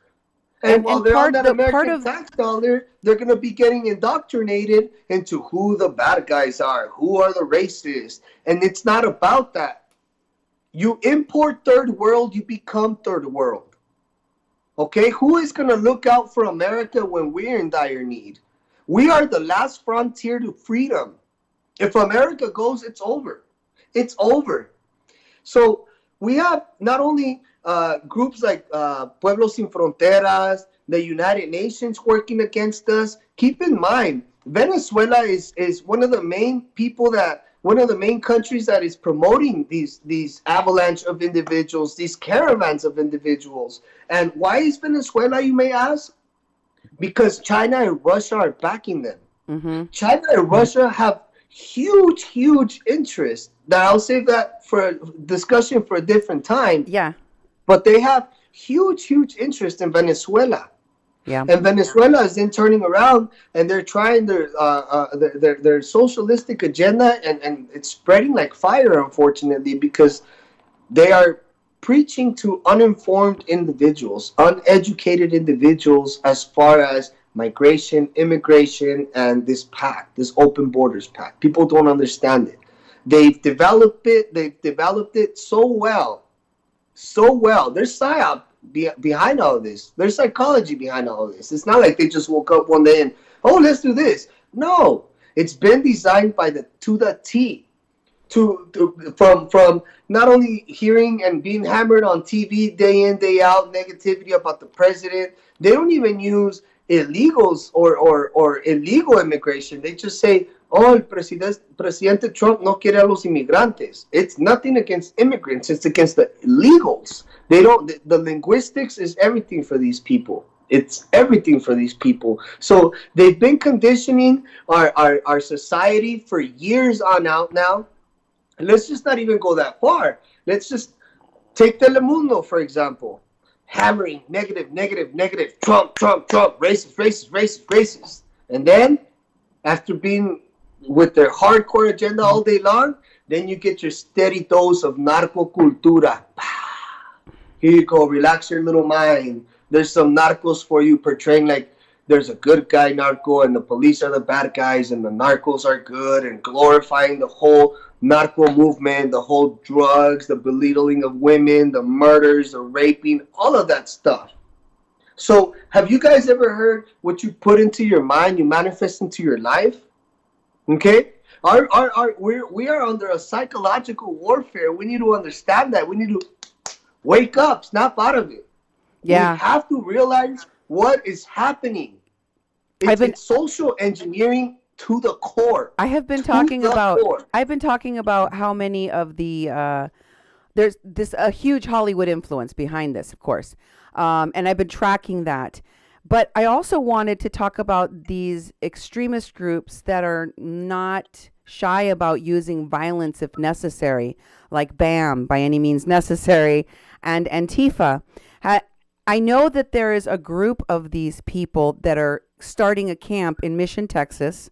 S3: And while they're on that American tax dollar, they're going to be getting indoctrinated into who the bad guys are, who are the racists. And it's not about that. You import third world, you become third world. Okay? Who is going to look out for America when we're in dire need? We are the last frontier to freedom. If America goes, it's over. It's over. So we have not only groups like Pueblos Sin Fronteras, the United Nations working against us. Keep in mind, Venezuela is one of the main countries that is promoting these avalanche of individuals, these caravans of individuals. And why is Venezuela, you may ask? Because China and Russia are backing them. Mm-hmm. China and Russia have huge interest. Now, I'll save that for discussion for a different time.
S1: Yeah.
S3: But they have huge interest in Venezuela.
S1: Yeah.
S3: And Venezuela is then turning around and they're trying their socialistic agenda, and it's spreading like fire, unfortunately, because they are preaching to uninformed individuals, uneducated individuals, as far as migration, immigration, and this pact, this open borders pact. People don't understand it. They've developed it so well. There's psyop behind all of this. There's psychology behind all of this. It's not like they just woke up one day and, oh, let's do this. No, it's been designed to the T. From not only hearing and being hammered on TV day in, day out, negativity about the president. They don't even use illegals or illegal immigration. They just say, oh, el presidente Trump no quiere a los inmigrantes. It's nothing against immigrants. It's against the illegals. The linguistics is everything for these people. It's everything for these people. So they've been conditioning our society for years on out now. Let's just not even go that far. Let's just take Telemundo, for example. Hammering negative, Trump, racist. And then, after being with their hardcore agenda all day long, then you get your steady dose of narco cultura. Here you go, relax your little mind. There's some narcos for you, portraying like there's a good guy narco and the police are the bad guys and the narcos are good, and glorifying the whole narco movement, the whole drugs, the belittling of women, the murders, the raping, all of that stuff. So have you guys ever heard what you put into your mind, you manifest into your life? Okay? We are under a psychological warfare. We need to understand that. We need to wake up, snap out of it.
S1: Yeah.
S3: We have to realize what is happening. It's social engineering to the core.
S1: I've been talking about how many of the there's a huge Hollywood influence behind this, of course. And I've been tracking that. But I also wanted to talk about these extremist groups that are not shy about using violence if necessary, like BAM, by any means necessary, and Antifa. I know that there is a group of these people that are starting a camp in Mission, Texas.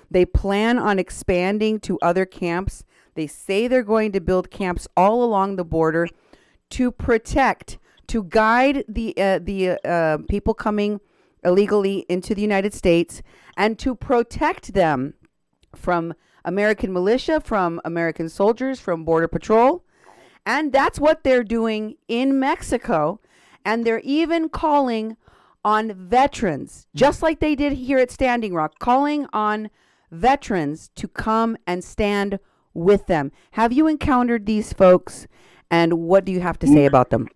S1: They plan on expanding to other camps. They say they're going to build camps all along the border to protect, to guide the people coming illegally into the United States, and to protect them from American militia, from American soldiers, from Border Patrol. And that's what they're doing in Mexico. And they're even calling on veterans, just like they did here at Standing Rock, calling on veterans to come and stand with them. Have you encountered these folks, and what do you have to say about them?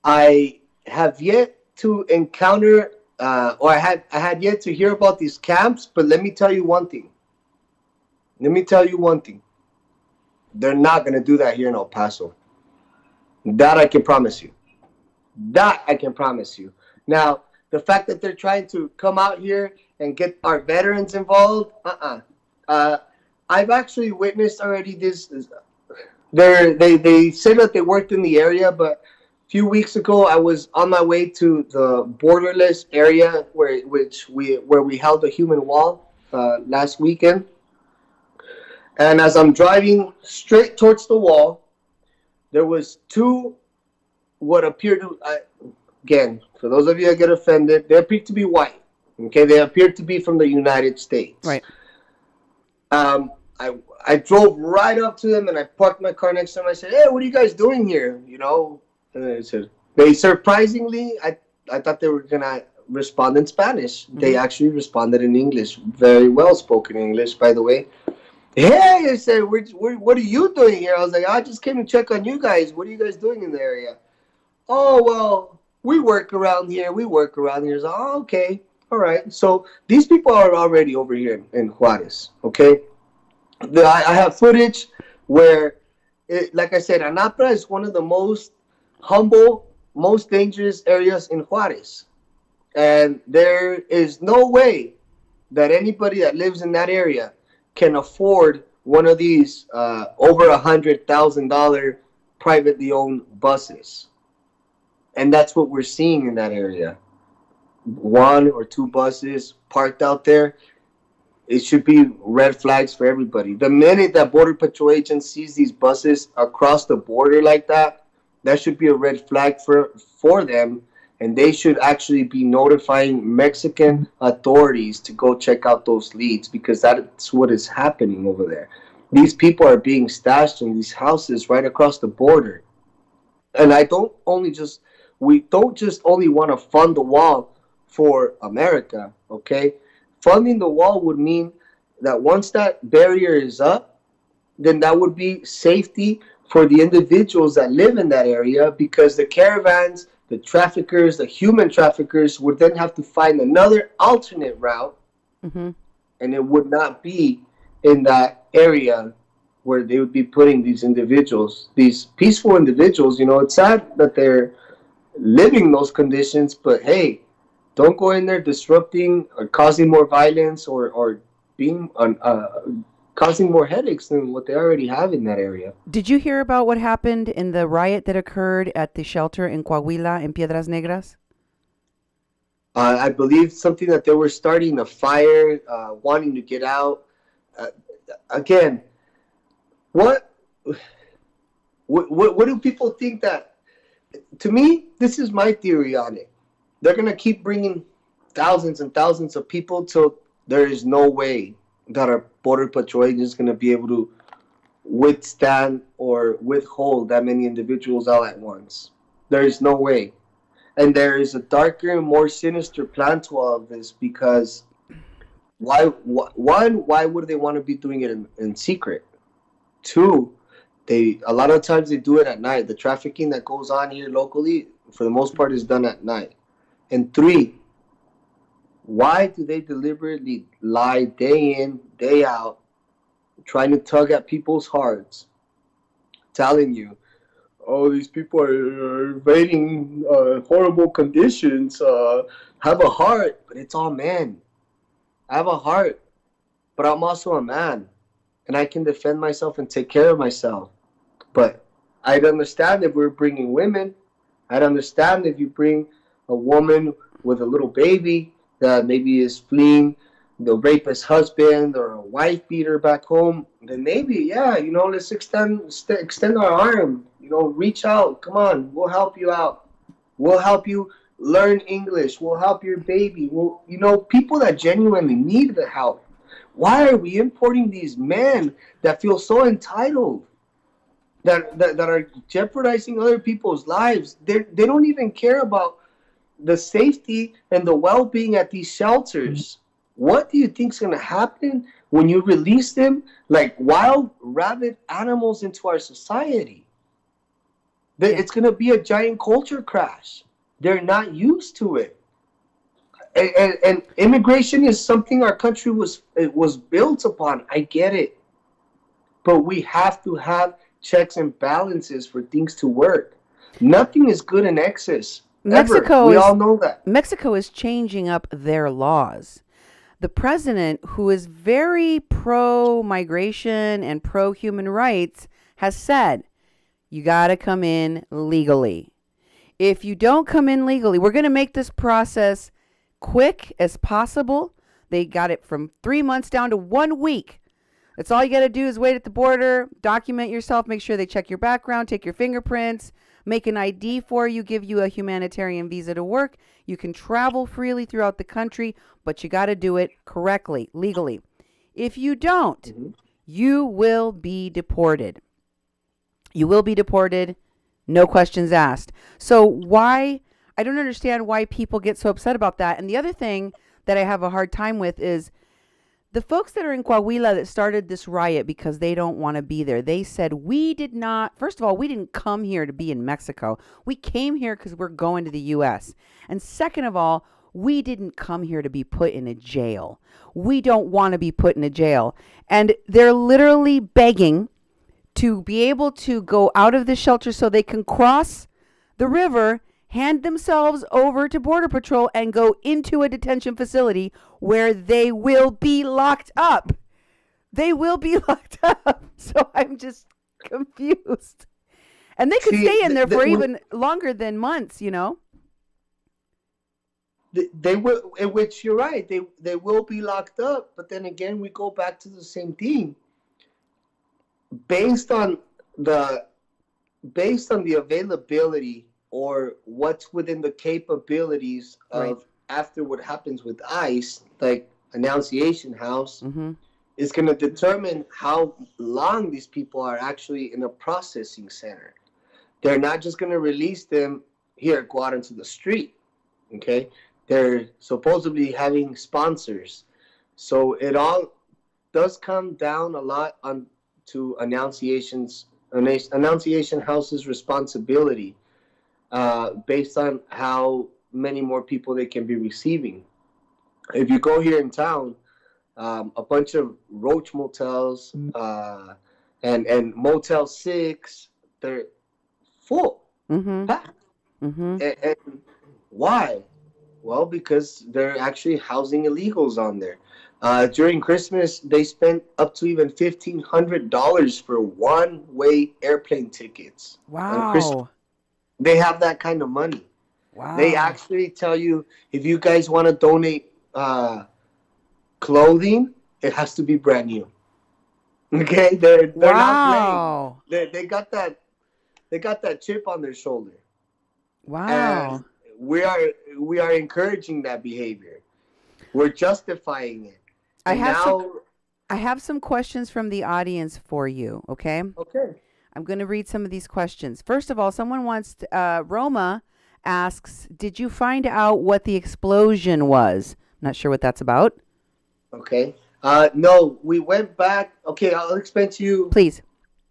S3: I have yet to encounter, or I had yet to hear about these camps, but let me tell you one thing. They're not going to do that here in El Paso. That I can promise you. Now, The fact that they're trying to come out here and get our veterans involved, I've actually witnessed already this. They said that they worked in the area, but a few weeks ago I was on my way to the borderless area where we held the human wall last weekend, and as I'm driving straight towards the wall, there was two what appeared to again, for those of you that get offended, they appear to be white. Okay, they appear to be from the United States.
S1: Right.
S3: I drove right up to them and I parked my car next to them. I said, "Hey, what are you guys doing here?" You know, and they surprisingly, I thought they were gonna respond in Spanish. Mm-hmm. They actually responded in English, very well spoken English, by the way. Hey, I said, what are you doing here? I was like, I just came to check on you guys. What are you guys doing in the area? Oh, well, we work around here. So, oh, okay. All right. So these people are already over here in Juarez, okay? I have footage where, like I said, Anapra is one of the most humble, most dangerous areas in Juarez. And there is no way that anybody that lives in that area can afford one of these over $100,000 privately owned buses. And that's what we're seeing in that area. One or two buses parked out there. It should be red flags for everybody. The minute that Border Patrol agent sees these buses across the border like that, that should be a red flag for them. And they should actually be notifying Mexican authorities to go check out those leads, because that's what is happening over there. These people are being stashed in these houses right across the border. And we don't just only want to fund the wall for America, okay? Funding the wall would mean that once that barrier is up, then that would be safety for the individuals that live in that area, because the caravans, the traffickers, the human traffickers would then have to find another alternate route, mm-hmm. and it would not be in that area where they would be putting these individuals, these peaceful individuals. You know, it's sad that they're living those conditions, but hey, don't go in there disrupting or causing more violence or being causing more headaches than what they already have in that area.
S1: Did you hear about what happened in the riot that occurred at the shelter in Coahuila in Piedras Negras?
S3: I believe something that they were starting a fire, wanting to get out. Again, what do people think that? To me, this is my theory on it. They're going to keep bringing thousands and thousands of people till there is no way that our Border Patrol agent is going to be able to withstand or withhold that many individuals all at once. There is no way. And there is a darker and more sinister plan to all of this, because why would they want to be doing it in secret? Two, a lot of times they do it at night. The trafficking that goes on here locally, for the most part, is done at night. And three, why do they deliberately lie day in, day out, trying to tug at people's hearts, telling you, oh, these people are invading horrible conditions, have a heart, but it's all men. I have a heart, but I'm also a man, and I can defend myself and take care of myself. But I'd understand if we're bringing women. I'd understand if you bring a woman with a little baby that maybe is fleeing the rapist husband or a wife beater back home, then maybe, yeah, you know, let's extend our arm, you know, reach out, come on, we'll help you out. We'll help you learn English. We'll help your baby. We'll, you know, people that genuinely need the help. Why are we importing these men that feel so entitled, that are jeopardizing other people's lives? They don't even care about the safety and the well-being at these shelters. What do you think is going to happen when you release them like wild, rabid animals into our society? It's going to be a giant culture crash. They're not used to it. And immigration is something our country was built upon. I get it. But we have to have checks and balances for things to work. Nothing is good in excess.
S1: Mexico
S3: We all know that.
S1: Mexico is changing up their laws. The president, who is very pro-migration and pro-human rights, has said, you got to come in legally. If you don't come in legally, we're going to make this process quick as possible. They got it from 3 months down to 1 week. That's all you got to do is wait at the border, document yourself, make sure they check your background, take your fingerprints, make an ID for you, give you a humanitarian visa to work. You can travel freely throughout the country, but you got to do it correctly, legally. If you don't, you will be deported. You will be deported, no questions asked. So why, I don't understand why people get so upset about that. And the other thing that I have a hard time with is the folks that are in Coahuila that started this riot because they don't want to be there. They said, we did not, first of all, we didn't come here to be in Mexico. We came here because we're going to the U.S. And second of all, we didn't come here to be put in a jail. We don't want to be put in a jail. And they're literally begging to be able to go out of the shelter so they can cross the river, hand themselves over to Border Patrol, and go into a detention facility where they will be locked up. They will be locked up. So I'm just confused. And they could stay in there for even longer than months, you know?
S3: They will, in which you're right. They will be locked up. But then again, we go back to the same thing. Based on the availability or what's within the capabilities of after what happens with ICE, like Annunciation House, is going to determine how long these people are actually in a processing center. They're not just going to release them here, go out into the street. Okay, they're supposedly having sponsors, so it all does come down a lot on to Annunciation House's responsibility, based on how many more people they can be receiving. If you go here in town, a bunch of Roach motels and Motel 6, they're full, packed. And why? Well, because they're actually housing illegals on there. During Christmas, they spent up to even $1,500 for one-way airplane tickets.
S1: Wow.
S3: They have that kind of money.
S1: Wow.
S3: They actually tell you, if you guys want to donate clothing, it has to be brand new. Okay? They're not playing. They got that chip on their shoulder.
S1: Wow.
S3: And we are encouraging that behavior. We're justifying it.
S1: I have some questions from the audience for you, okay?
S3: Okay.
S1: I'm going to read some of these questions. First of all, someone wants to, Roma asks, did you find out what the explosion was? I'm not sure what that's about.
S3: Okay. No, we went back. Okay, I'll explain to you.
S1: Please.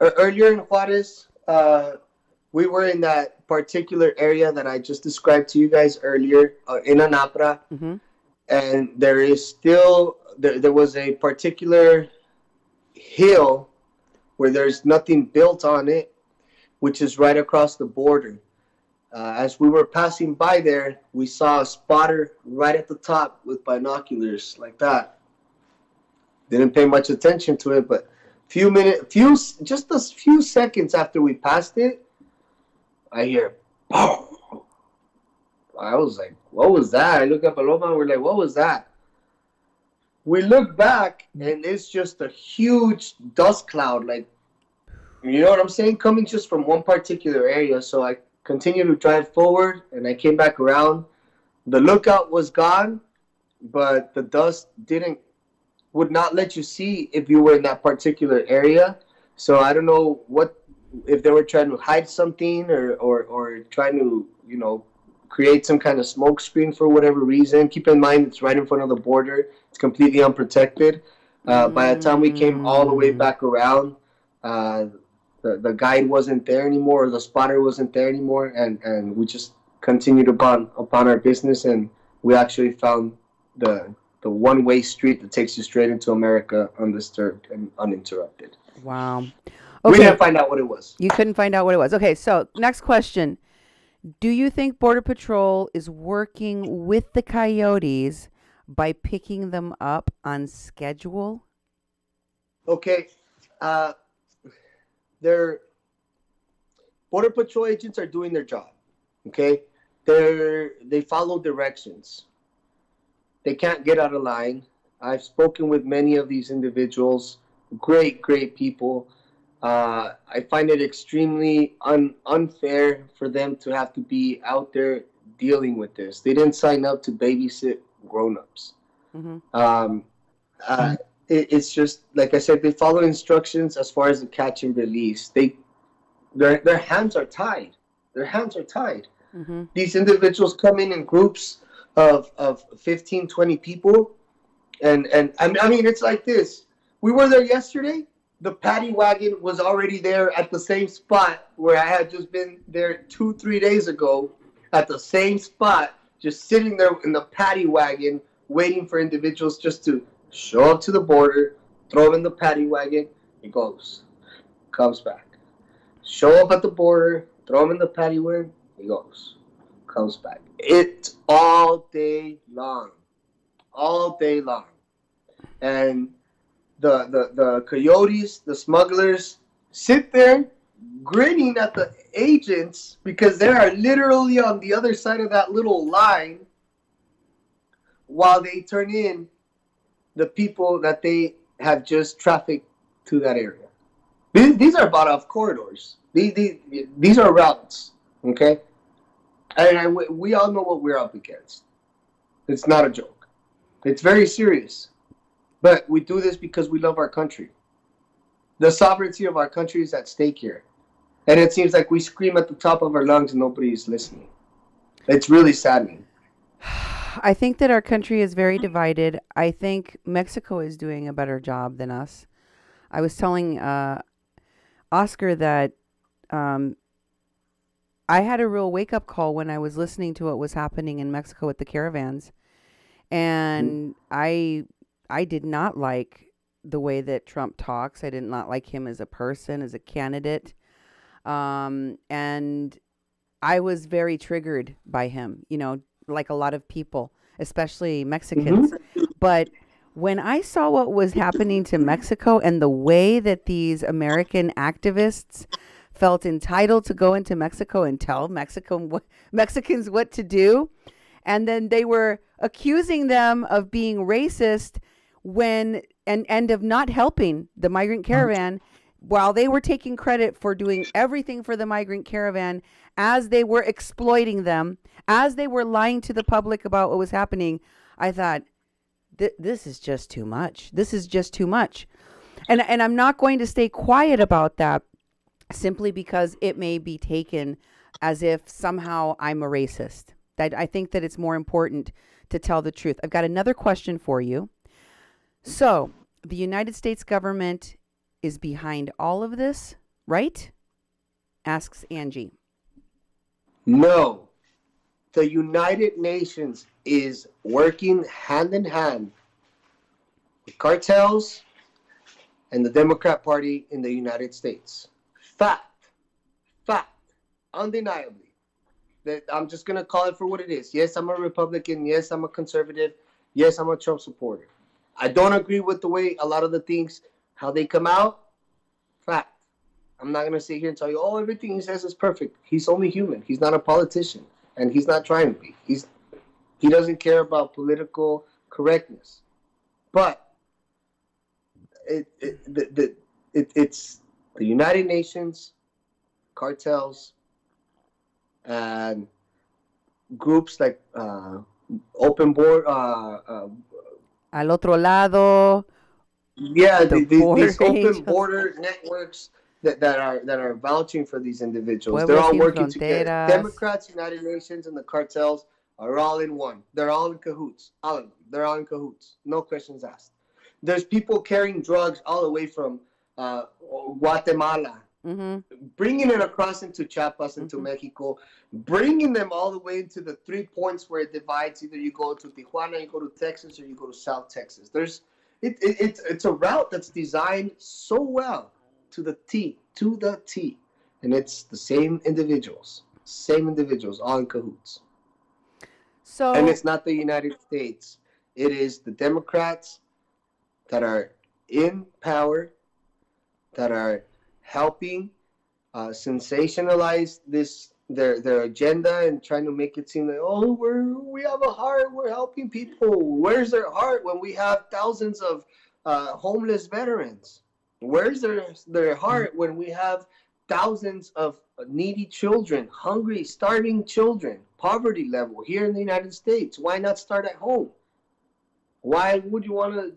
S3: Earlier in Juarez, we were in that particular area that I just described to you guys earlier, in Anapra. And there is still, there was a particular hill where there's nothing built on it, which is right across the border. As we were passing by there, we saw a spotter right at the top with binoculars like that. Didn't pay much attention to it, but just a few seconds after we passed it, I hear, boom. I was like, what was that? I look at Paloma and we're like, what was that? We look back and it's just a huge dust cloud, like, you know what I'm saying? Coming just from one particular area. So I continued to drive forward and I came back around. The lookout was gone, but the dust would not let you see if you were in that particular area. So I don't know if they were trying to hide something or trying to, create some kind of smoke screen for whatever reason. Keep in mind, it's right in front of the border. It's completely unprotected. By the time we came all the way back around, the guide wasn't there anymore, or the spotter wasn't there anymore, and we just continued upon our business, and we actually found the one-way street that takes you straight into America undisturbed and uninterrupted.
S1: Wow. Okay.
S3: We didn't find out what it was.
S1: You couldn't find out what it was. Okay, so next question. Do you think Border Patrol is working with the coyotes by picking them up on schedule?
S3: Okay, uh, their Border Patrol agents are doing their job. Okay, they follow directions. They can't get out of line. I've spoken with many of these individuals. Great, great people. I find it extremely unfair for them to have to be out there dealing with this. They didn't sign up to babysit grown-ups.
S1: Mm-hmm.
S3: It's just like I said. They follow instructions as far as the catch and release. Their hands are tied. Their hands are tied.
S1: Mm-hmm.
S3: These individuals come in groups of 15, 20 people, and I mean it's like this. We were there yesterday. The paddy wagon was already there at the same spot where I had just been there 2-3 days ago, at the same spot, just sitting there in the paddy wagon, waiting for individuals just to show up to the border, throw him in the paddy wagon, he goes, comes back. Show up at the border, throw him in the paddy wagon, he goes, comes back. It's all day long. All day long. And the coyotes, the smugglers, sit there grinning at the agents because they are literally on the other side of that little line while they turn in the people that they have just trafficked to that area. These are bought off corridors. These are routes, okay? And we all know what we're up against. It's not a joke. It's very serious. But we do this because we love our country. The sovereignty of our country is at stake here. And it seems like we scream at the top of our lungs and nobody is listening. It's really saddening.
S1: I think that our country is very divided. I think Mexico is doing a better job than us. I was telling Oscar that I had a real wake-up call when I was listening to what was happening in Mexico with the caravans. And I did not like the way that Trump talks. I did not like him as a person, as a candidate. And I was very triggered by him, you know, like a lot of people, especially Mexicans. Mm-hmm. But when I saw what was happening to Mexico and the way that these American activists felt entitled to go into Mexico and tell Mexicans what to do, and then they were accusing them of being racist and of not helping the migrant caravan, while they were taking credit for doing everything for the migrant caravan, as they were exploiting them, as they were lying to the public about what was happening. I thought, this is just too much. This is just too much. And I'm not going to stay quiet about that simply because it may be taken as if somehow I'm a racist. I think that it's more important to tell the truth. I've got another question for you. So, the United States government is behind all of this, right? Asks Angie.
S3: No. The United Nations is working hand in hand with cartels and the Democrat Party in the United States. Fact, undeniably. That I'm just going to call it for what it is. Yes, I'm a Republican. Yes, I'm a conservative. Yes, I'm a Trump supporter. I don't agree with the way a lot of the things, how they come out. Fact. I'm not going to sit here and tell you, oh, everything he says is perfect. He's only human. He's not a politician. And he's not trying to be. He doesn't care about political correctness. But it's the United Nations, cartels, and groups like Open Board,
S1: Al Otro Lado.
S3: Yeah, these open border networks that are vouching for these individuals.
S1: Pueblos
S3: They're all
S1: sin
S3: working
S1: fronteras.
S3: together. Democrats, United Nations, and the cartels are all in one. They're all in cahoots. All of them. They're all in cahoots. No questions asked. There's people carrying drugs all the way from Guatemala, bringing it across into Chiapas, into Mexico, bringing them all the way into the 3 points where it divides. Either you go to Tijuana, you go to Texas, or you go to South Texas. It's a route that's designed so well to the T, and it's the same individuals. same individuals, all in cahoots.
S1: So,
S3: And it's not the United States. It is the Democrats that are in power, that are helping sensationalize their agenda and trying to make it seem like, oh, we have a heart, we're helping people. Where's their heart when we have thousands of homeless veterans? Where's their heart when we have thousands of needy children, hungry, starving children, poverty level here in the United States? Why not start at home? Why would you want to,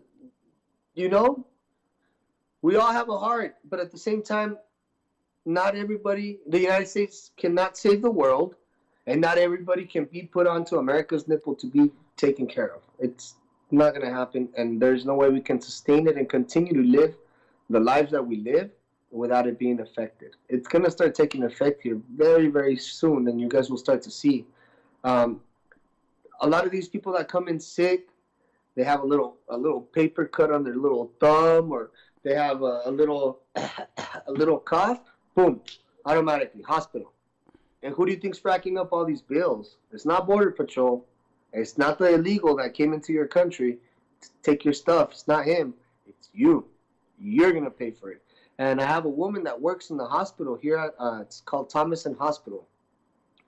S3: we all have a heart, but at the same time, not everybody, the United States cannot save the world, and not everybody can be put onto America's nipple to be taken care of. It's not going to happen, and there's no way we can sustain it and continue to live the lives that we live without it being affected. It's going to start taking effect here very, very soon, and you guys will start to see. A lot of these people that come in sick, they have a little paper cut on their little thumb, or they have a little cough, boom, automatically hospital. And who do you think's fracking up all these bills? It's not Border Patrol. It's not the illegal that came into your country to take your stuff. It's not him. It's you. You're going to pay for it. And I have a woman that works in the hospital here at, it's called Thomason Hospital.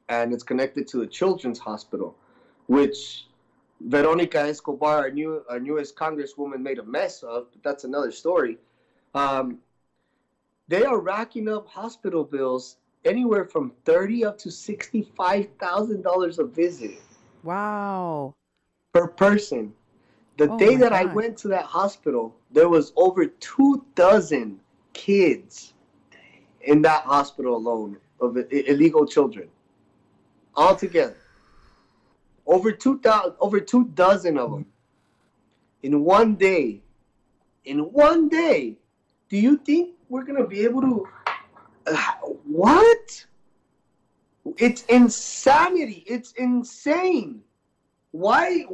S3: And it's connected to the Children's Hospital, which Veronica Escobar, our newest congresswoman, made a mess of, but that's another story. They are racking up hospital bills anywhere from $30,000 up to $65,000 a visit.
S1: wow.
S3: Per person. The day that I went to that hospital, there was over 24 kids in that hospital alone of illegal children, altogether. Over 24 of them in one day. In one day, do you think we're gonna be able to? What? It's insanity. It's insane. Why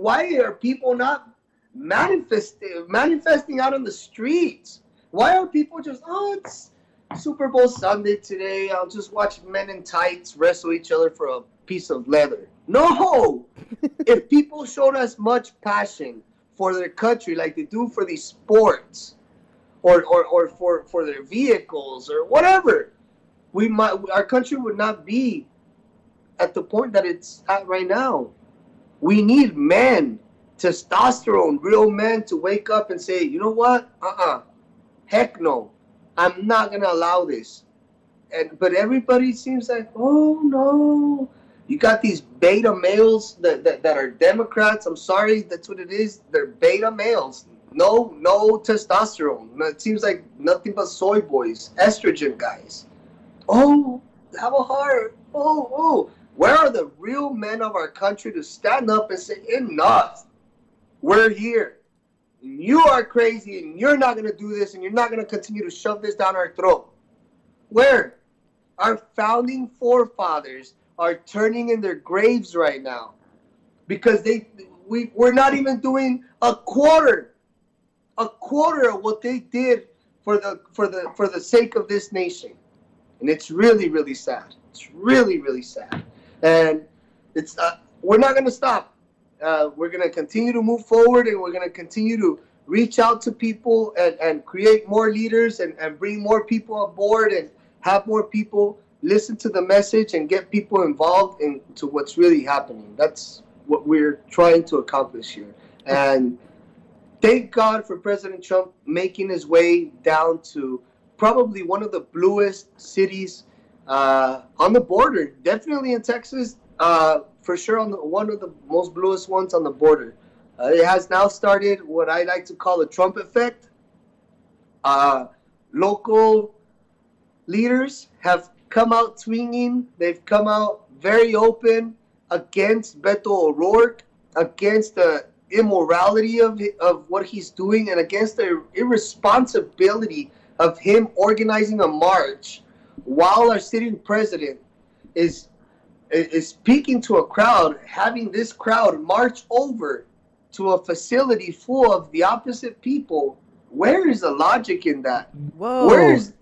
S3: are people not manifesting out on the streets? Why are people just, it's Super Bowl Sunday today, I'll just watch men in tights wrestle each other for a piece of leather? No! If people showed as much passion for their country like they do for these sports, or for their vehicles or whatever, our country would not be at the point that it's at right now. We need men, testosterone, real men to wake up and say, you know what? Heck no. I'm not going to allow this. But everybody seems like, oh no. You got these beta males that are Democrats. I'm sorry, that's what it is. They're beta males. No testosterone. It seems like nothing but soy boys, estrogen guys. Oh, have a heart. Oh. Where are the real men of our country to stand up and say, enough? We're here. You are crazy, and you're not going to do this, and you're not going to continue to shove this down our throat. Where? Our founding forefathers are turning in their graves right now because we're not even doing a quarter of what they did for the sake of this nation. And it's really, really sad. It's really, really sad. And it's we're not going to stop. We're going to continue to move forward, and we're going to continue to reach out to people and create more leaders and bring more people aboard and have more people listen to the message and get people involved into what's really happening. That's what we're trying to accomplish here. And thank God for President Trump making his way down to probably one of the bluest cities on the border. Definitely in Texas, for sure one of the most bluest ones on the border. It has now started what I like to call the Trump effect. Local leaders have come out swinging. They've come out very open against Beto O'Rourke, against the immorality of what he's doing, and against the irresponsibility of him organizing a march while our sitting president is speaking to a crowd, having this crowd march over to a facility full of the opposite people. Where is the logic in that?
S1: Whoa.
S3: Where is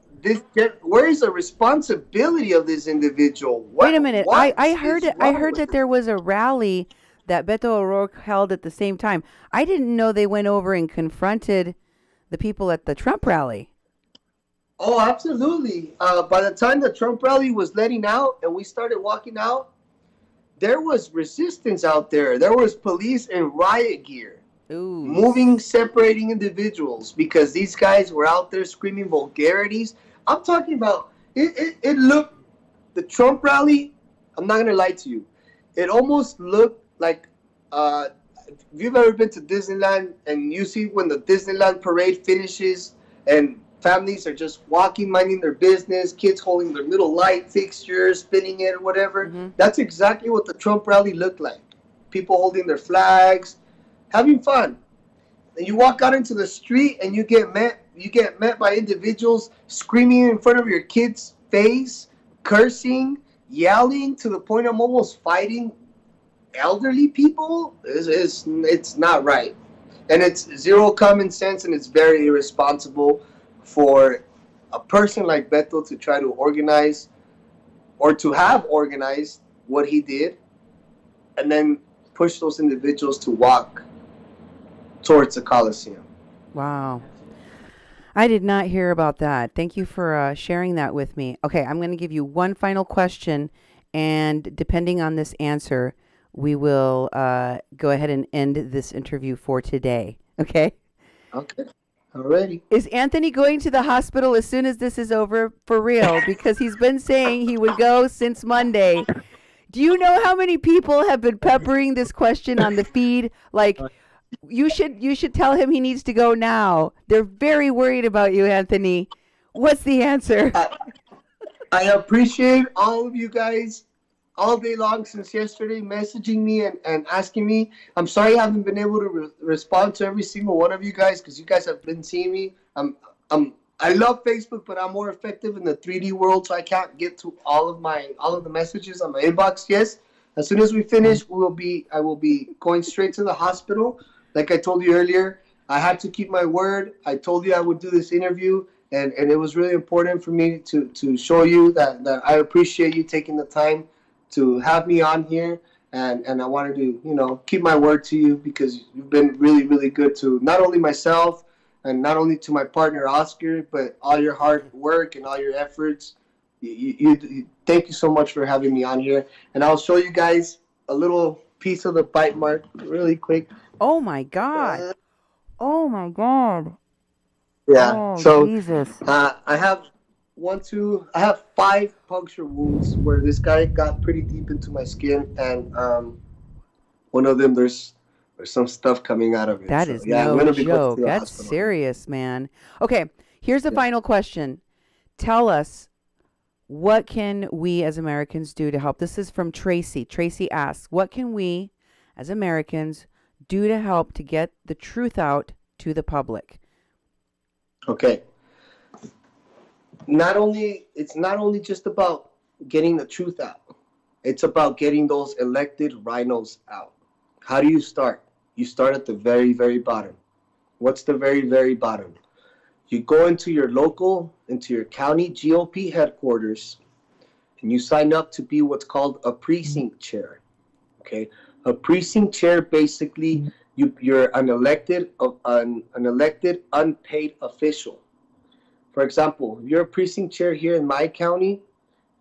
S3: where is the responsibility of this individual?
S1: Wait a minute. I heard
S3: is
S1: it. I
S3: wrong
S1: heard
S3: with
S1: that there was a rally that Beto O'Rourke held at the same time. I didn't know they went over and confronted the people at the Trump rally.
S3: Oh, absolutely. By the time the Trump rally was letting out and we started walking out, there was resistance out there. There was police in riot gear.
S1: Ooh.
S3: Moving, separating individuals because these guys were out there screaming vulgarities. I'm talking about it looked, the Trump rally, I'm not going to lie to you. It almost looked like, if you've ever been to Disneyland and you see when the Disneyland parade finishes and families are just walking, minding their business, kids holding their little light fixtures, spinning it or whatever.
S1: Mm-hmm.
S3: That's exactly what the Trump rally looked like. People holding their flags, having fun. And you walk out into the street and you get met by individuals screaming in front of your kid's face, cursing, yelling to the point of almost fighting elderly people. It's not right. And it's zero common sense, and it's very irresponsible for a person like Beto to try to organize or to have organized what he did and then push those individuals to walk towards the Coliseum.
S1: Wow. I did not hear about that. Thank you for sharing that with me. Okay, I'm going to give you one final question, and depending on this answer, we will go ahead and end this interview for today. Okay?
S3: Okay. Alrighty.
S1: Is Anthony going to the hospital as soon as this is over for real? Because he's been saying he would go since Monday. Do you know how many people have been peppering this question on the feed? Like, you should tell him he needs to go now. They're very worried about you, Anthony. What's the answer?
S3: I appreciate all of you guys all day long since yesterday messaging me and asking me. I'm sorry I haven't been able to respond to every single one of you guys because you guys have been seeing me. I love Facebook, but I'm more effective in the 3D world, so I can't get to all of the messages on my inbox. Yes, as soon as we finish, I will be going straight to the hospital. Like I told you earlier, I had to keep my word. I told you I would do this interview, and it was really important for me to show you that I appreciate you taking the time to have me on here, and I wanted to, keep my word to you because you've been really, really good to not only myself and not only to my partner Oscar, but all your hard work and all your efforts. You thank you so much for having me on here, and I'll show you guys a little piece of the bite mark really quick.
S1: Oh my God! Oh my God!
S3: Yeah.
S1: Oh,
S3: so
S1: Jesus.
S3: I have 5 puncture wounds where this guy got pretty deep into my skin, and one of them there's some stuff coming out of it.
S1: That
S3: so,
S1: is
S3: yeah,
S1: no joke. That's
S3: hospital.
S1: serious, man. Okay, here's the final question. Tell us, what can we as Americans do to help? This is from Tracy. Tracy asks, what can we as Americans do to help to get the truth out to the public?
S3: Okay. It's not only just about getting the truth out. It's about getting those elected rhinos out. How do you start? You start at the very, very bottom. What's the very, very bottom? You go into your county GOP headquarters, and you sign up to be what's called a precinct chair. Okay, a precinct chair basically you're an elected unpaid official. For example, if you're a precinct chair here in my county,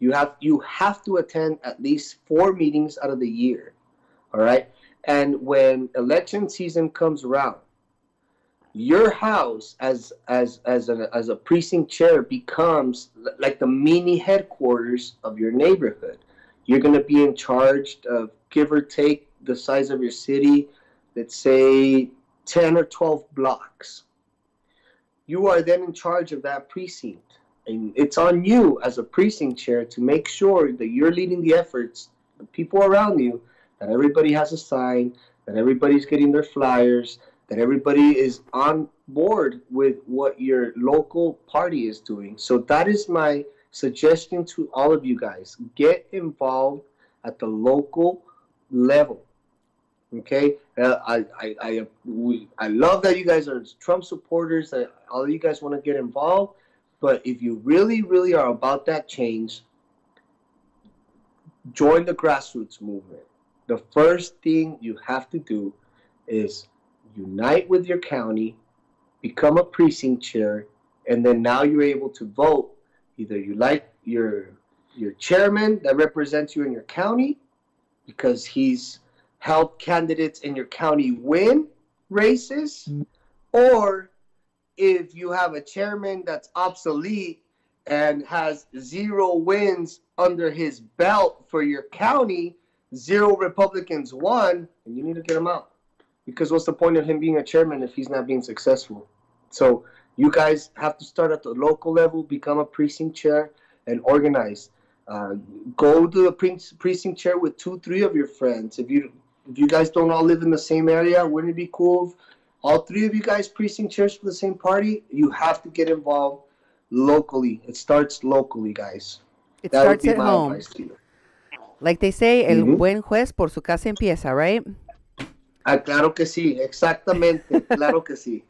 S3: you have to attend at least 4 meetings out of the year. All right, and when election season comes around, your house as a precinct chair becomes like the mini headquarters of your neighborhood. You're going to be in charge of, give or take, the size of your city, let's say 10 or 12 blocks. You are then in charge of that precinct. And it's on you as a precinct chair to make sure that you're leading the efforts, the people around you, that everybody has a sign, that everybody's getting their flyers, that everybody is on board with what your local party is doing. So that is my suggestion to all of you guys. Get involved at the local level. Okay, I love that you guys are Trump supporters. That all of you guys want to get involved, But if you really, really are about that change, join the grassroots movement. The first thing you have to do is unite with your county, become a precinct chair, and then now you're able to vote. Either you like your chairman that represents you in your county because he's helped candidates in your county win races, or if you have a chairman that's obsolete and has 0 wins under his belt for your county, 0 Republicans won, and you need to get him out. Because what's the point of him being a chairman if he's not being successful? So you guys have to start at the local level, become a precinct chair, and organize. Go to the precinct chair with 2, 3 of your friends. If you guys don't all live in the same area, wouldn't it be cool if all 3 of you guys precinct chairs for the same party? You have to get involved locally. It starts locally, guys.
S1: It starts at home. Like they say, el buen juez por su casa empieza, right?
S3: Ah, claro que sí, exactamente, claro que sí.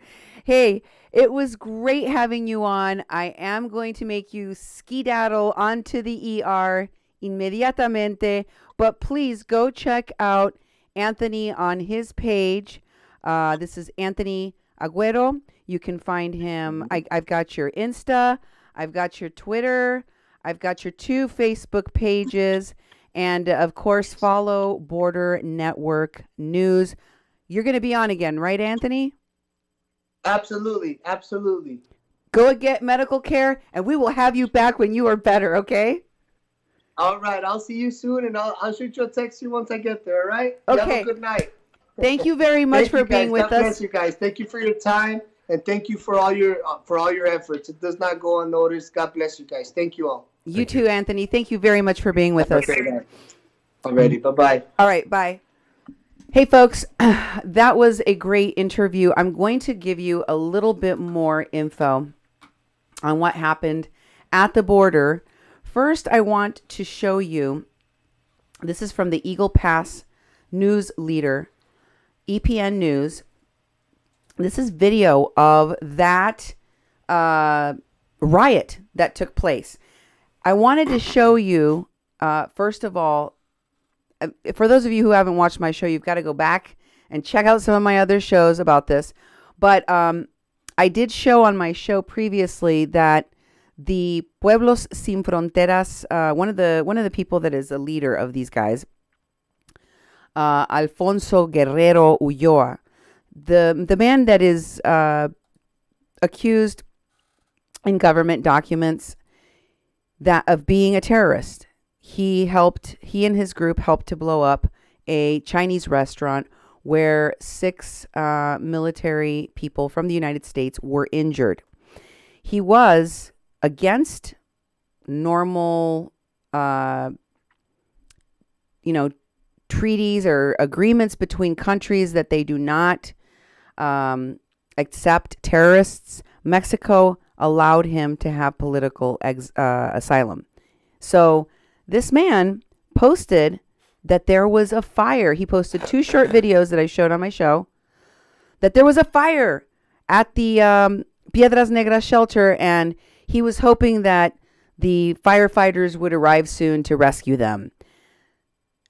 S1: Hey, it was great having you on. I am going to make you skedaddle onto the ER inmediatamente, but please go check out Anthony on his page. This is Anthony Aguero. You can find him. I've got your Insta. I've got your Twitter. I've got your 2 Facebook pages. And, of course, follow Border Network News. You're going to be on again, right, Anthony?
S3: Absolutely. Absolutely.
S1: Go and get medical care, and we will have you back when you are better, okay?
S3: All right. I'll see you soon, and I'll shoot you a text you once I get there, all right?
S1: Okay.
S3: You have a good night.
S1: Thank you very much for being with us.
S3: God bless you guys. Thank you for your time, and thank you for all your efforts. It does not go unnoticed. God bless you guys. Thank you all.
S1: You too, Anthony. Thank you very much for being with us.
S3: Alrighty. Bye-bye.
S1: All right. Bye. Hey, folks, that was a great interview. I'm going to give you a little bit more info on what happened at the border. First, I want to show you, this is from the Eagle Pass News Leader, EPN News. This is video of that riot that took place. I wanted to show you, first of all, for those of you who haven't watched my show, you've got to go back and check out some of my other shows about this. But I did show on my show previously that the Pueblos Sin Fronteras, one of the people that is a leader of these guys, Alfonso Guerrero Ulloa, the man that is accused in government documents that of being a terrorist. He and his group helped to blow up a Chinese restaurant where 6 military people from the United States were injured. He was against normal, treaties or agreements between countries that they do not accept terrorists. Mexico allowed him to have political asylum. So this man posted that there was a fire. He posted 2 short videos that I showed on my show, that there was a fire at the Piedras Negras shelter, and he was hoping that the firefighters would arrive soon to rescue them.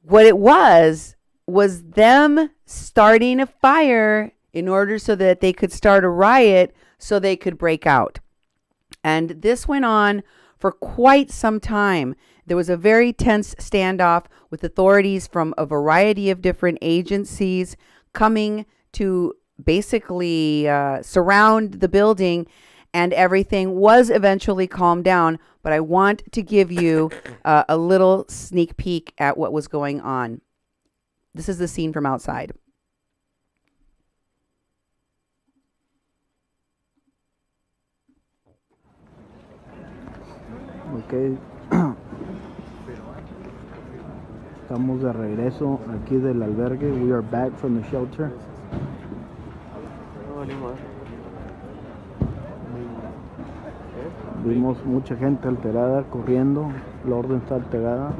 S1: What it was them starting a fire in order so that they could start a riot so they could break out. And this went on for quite some time. There was a very tense standoff with authorities from a variety of different agencies coming to basically surround the building, and everything was eventually calmed down. But I want to give you a little sneak peek at what was going on. This is the scene from outside.
S4: Okay. Estamos de regreso aquí del albergue. We are back from the shelter. Vimos mucha gente alterada, corriendo. La orden está alterada.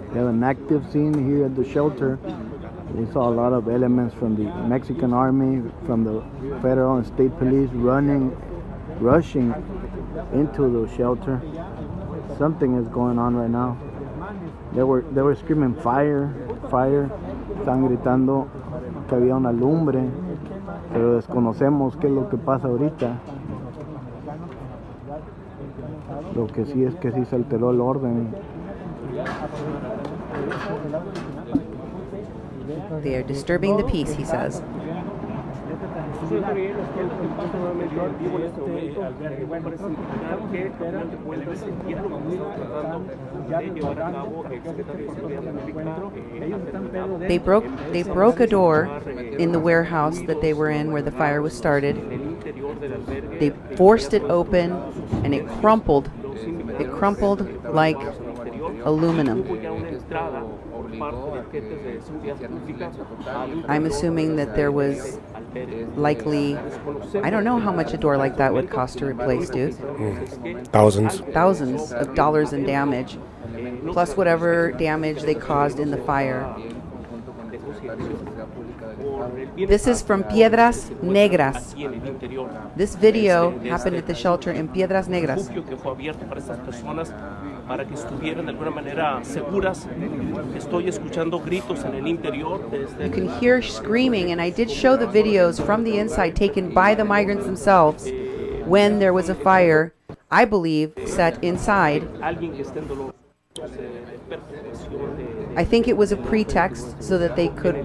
S4: We have an active scene here at the shelter. We saw a lot of elements from the Mexican army, from the federal and state police rushing into the shelter. Something is going on right now. They were screaming fire, fire. Están gritando que había una lumbre, pero desconocemos qué es lo que pasa ahorita. Lo que sí es que sí se alteró el orden.
S1: They are disturbing the peace, he says. They broke a door in the warehouse that they were in where the fire was started. They forced it open and it crumpled. It crumpled like aluminum. I'm assuming that there was likely, I don't know how much a door like that would cost to replace, dude.
S2: Thousands.
S1: Thousands of dollars in damage, plus whatever damage they caused in the fire. This is from Piedras Negras. This video happened at the shelter in Piedras Negras.
S5: Para que estuvieran de alguna manera seguras. Estoy escuchando gritos en el interior desde.
S1: You can hear screaming, and I did show the videos from the inside taken by the migrants themselves when there was a fire, I believe, set inside. I think it was a pretext so that they could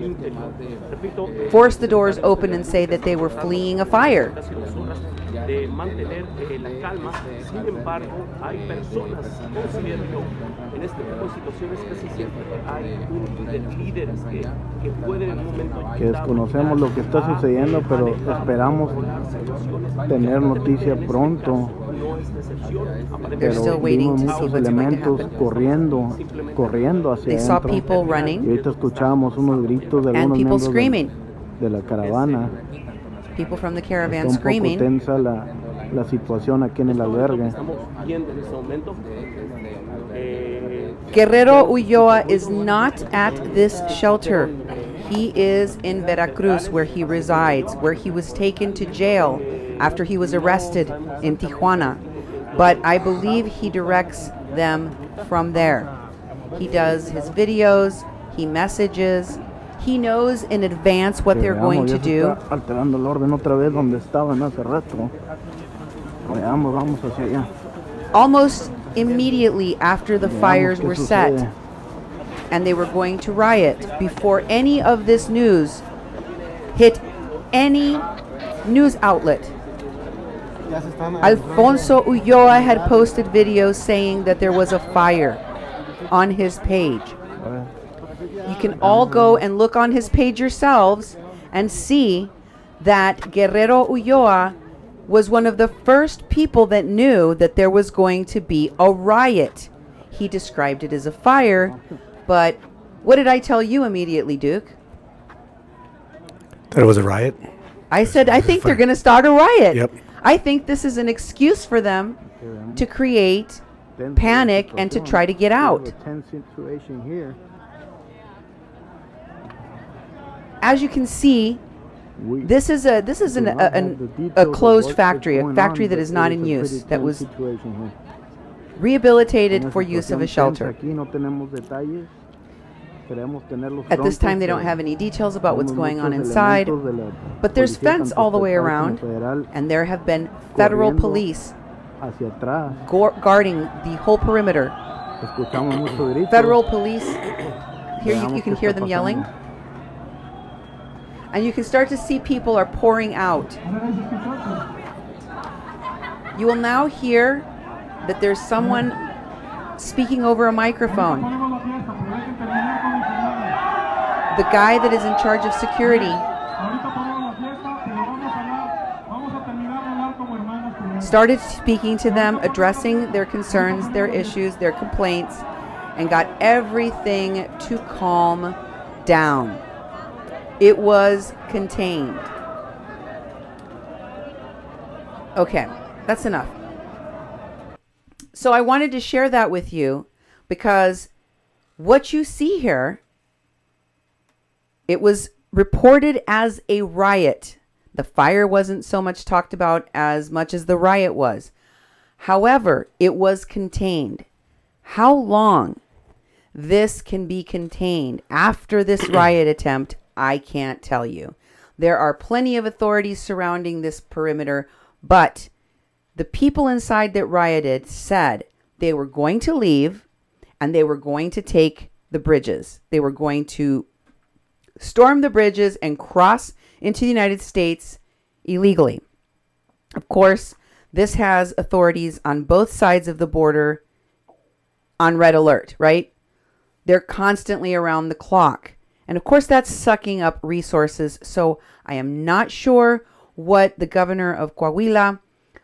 S1: force the doors open and say that they were fleeing a fire.
S5: De mantener la calma. Sin embargo, hay personas, considero yo, en este tipo de situaciones casi siempre hay líderes que pueden en un momento
S4: que desconocemos lo que está sucediendo, pero esperamos tener noticia pronto.
S1: They're still waiting to see what's going to happen.
S4: corriendo hacia
S1: They saw
S4: adentro.
S1: people
S4: Y
S1: running
S4: ahorita escuchábamos unos gritos de
S1: and
S4: algunos
S1: people
S4: miembros
S1: screaming.
S4: de la caravana.
S1: People from the
S4: Está
S1: caravan
S4: un poco
S1: screaming.
S4: tensa la situación aquí en el albergue.
S5: estamos viendo en este momento.
S1: Guerrero Ulloa is not at this shelter. He is in Veracruz, where he resides, where he was taken to jail after he was arrested in Tijuana. But I believe he directs them from there. He does his videos, he messages, he knows in advance what they're going to do.
S4: Alterando el orden otra vez donde estaban hace rato. Veamos, vamos hacia allá.
S1: Almost immediately after the fires were set and they were going to riot, before any of this news hit any news outlet, Alfonso Ulloa had posted videos saying that there was a fire on his page. You can all go and look on his page yourselves and see that Guerrero Ulloa was one of the first people that knew that there was going to be a riot. He described it as a fire, but what did I tell you immediately, Duke?
S2: That it was a riot?
S1: I said, I think they're going to start a riot.
S2: Yep.
S1: I think this is an excuse for them to create panic and to try to get out.
S4: Tense situation here.
S1: As you can see, this is a closed factory, a factory that is not in use, that was rehabilitated for use of a shelter. At this time, they don't have any details about what's going on inside, but there's fence all the way around, and there have been federal police guarding the whole perimeter. Federal police, here you can hear them yelling. And you can start to see people are pouring out. You will now hear that there's someone speaking over a microphone. The guy that is in charge of security started speaking to them, addressing their concerns, their issues, their complaints, and got everything to calm down. It was contained. Okay, that's enough. So I wanted to share that with you because what you see here It was reported as a riot. The fire wasn't so much talked about as much as the riot was. However, it was contained. How long this can be contained after this riot attempt, I can't tell you. There are plenty of authorities surrounding this perimeter, but the people inside that rioted said they were going to leave and they were going to take the bridges. They were going to storm the bridges and cross into the United States illegally. Of course, this has authorities on both sides of the border on red alert, right? They're constantly around the clock. And of course, that's sucking up resources. So I am not sure what the governor of Coahuila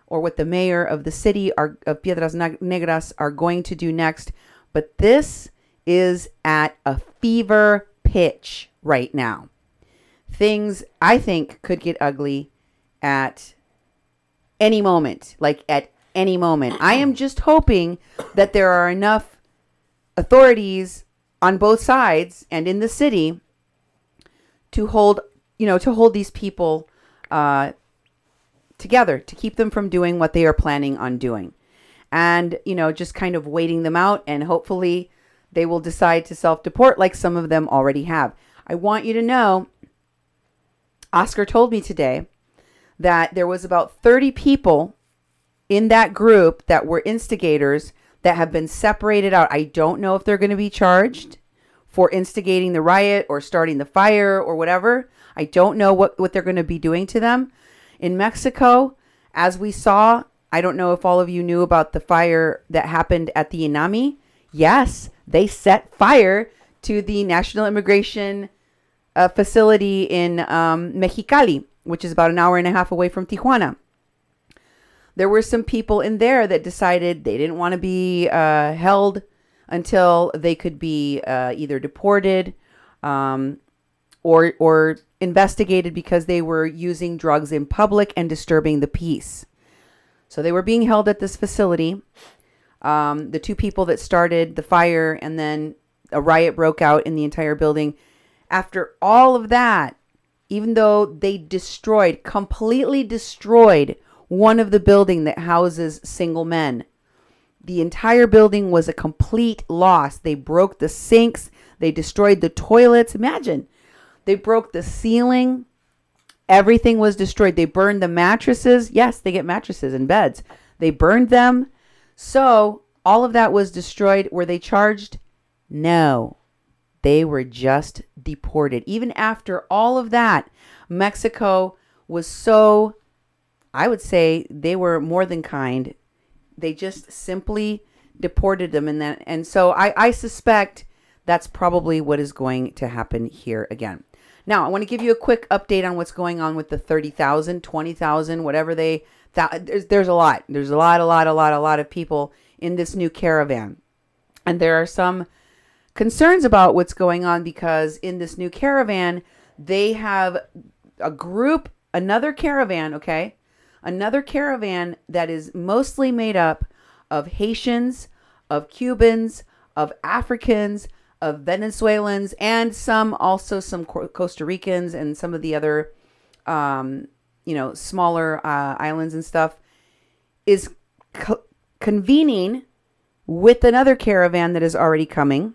S1: or what the mayor of the city of Piedras Negras are going to do next. But this is at a fever pitch right now. Things, I think, could get ugly at any moment, like at any moment. I am just hoping that there are enough authorities on both sides and in the city to hold these people together, to keep them from doing what they are planning on doing. And, just kind of waiting them out, and hopefully they will decide to self-deport like some of them already have. I want you to know, Oscar told me today that there was about 30 people in that group that were instigators that have been separated out. I don't know if they're going to be charged for instigating the riot or starting the fire or whatever. I don't know what they're going to be doing to them. In Mexico, as we saw, I don't know if all of you knew about the fire that happened at the Inami. Yes, they set fire to the National Immigration facility in Mexicali, which is about an hour and a half away from Tijuana. There were some people in there that decided they didn't want to be held until they could be either deported or investigated because they were using drugs in public and disturbing the peace. So they were being held at this facility. The two people that started the fire, and then a riot broke out in the entire building. After all of that, even though they completely destroyed one of the building that houses single men, the entire building was a complete loss. They broke the sinks. They destroyed the toilets. Imagine. They broke the ceiling. Everything was destroyed. They burned the mattresses. Yes, they get mattresses and beds. They burned them. So all of that was destroyed. Were they charged? No. They were just deported. Even after all of that, Mexico was so, I would say they were more than kind. They just simply deported them. And so I suspect that's probably what is going to happen here again. Now, I want to give you a quick update on what's going on with the 30,000, 20,000, whatever they thought. There's a lot. There's a lot of people in this new caravan. And there are some concerns about what's going on because in this new caravan, they have another caravan that is mostly made up of Haitians, of Cubans, of Africans, of Venezuelans, and some Costa Ricans and some of the other, smaller islands and stuff, is convening with another caravan that is already coming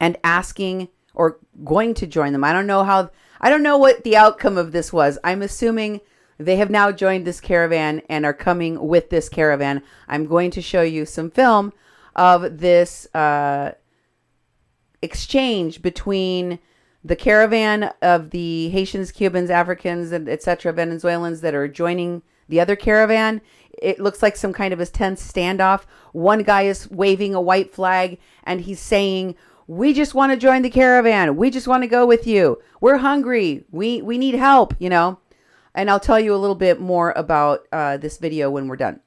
S1: and asking or going to join them. I don't know what the outcome of this was. I'm assuming they have now joined this caravan and are coming with this caravan. I'm going to show you some film of this exchange between the caravan of the Haitians, Cubans, Africans, and etc. Venezuelans that are joining the other caravan. It looks like some kind of a tense standoff. One guy is waving a white flag and he's saying, "We just want to join the caravan. We just want to go with you. We're hungry. We need help," And I'll tell you a little bit more about this video when we're done.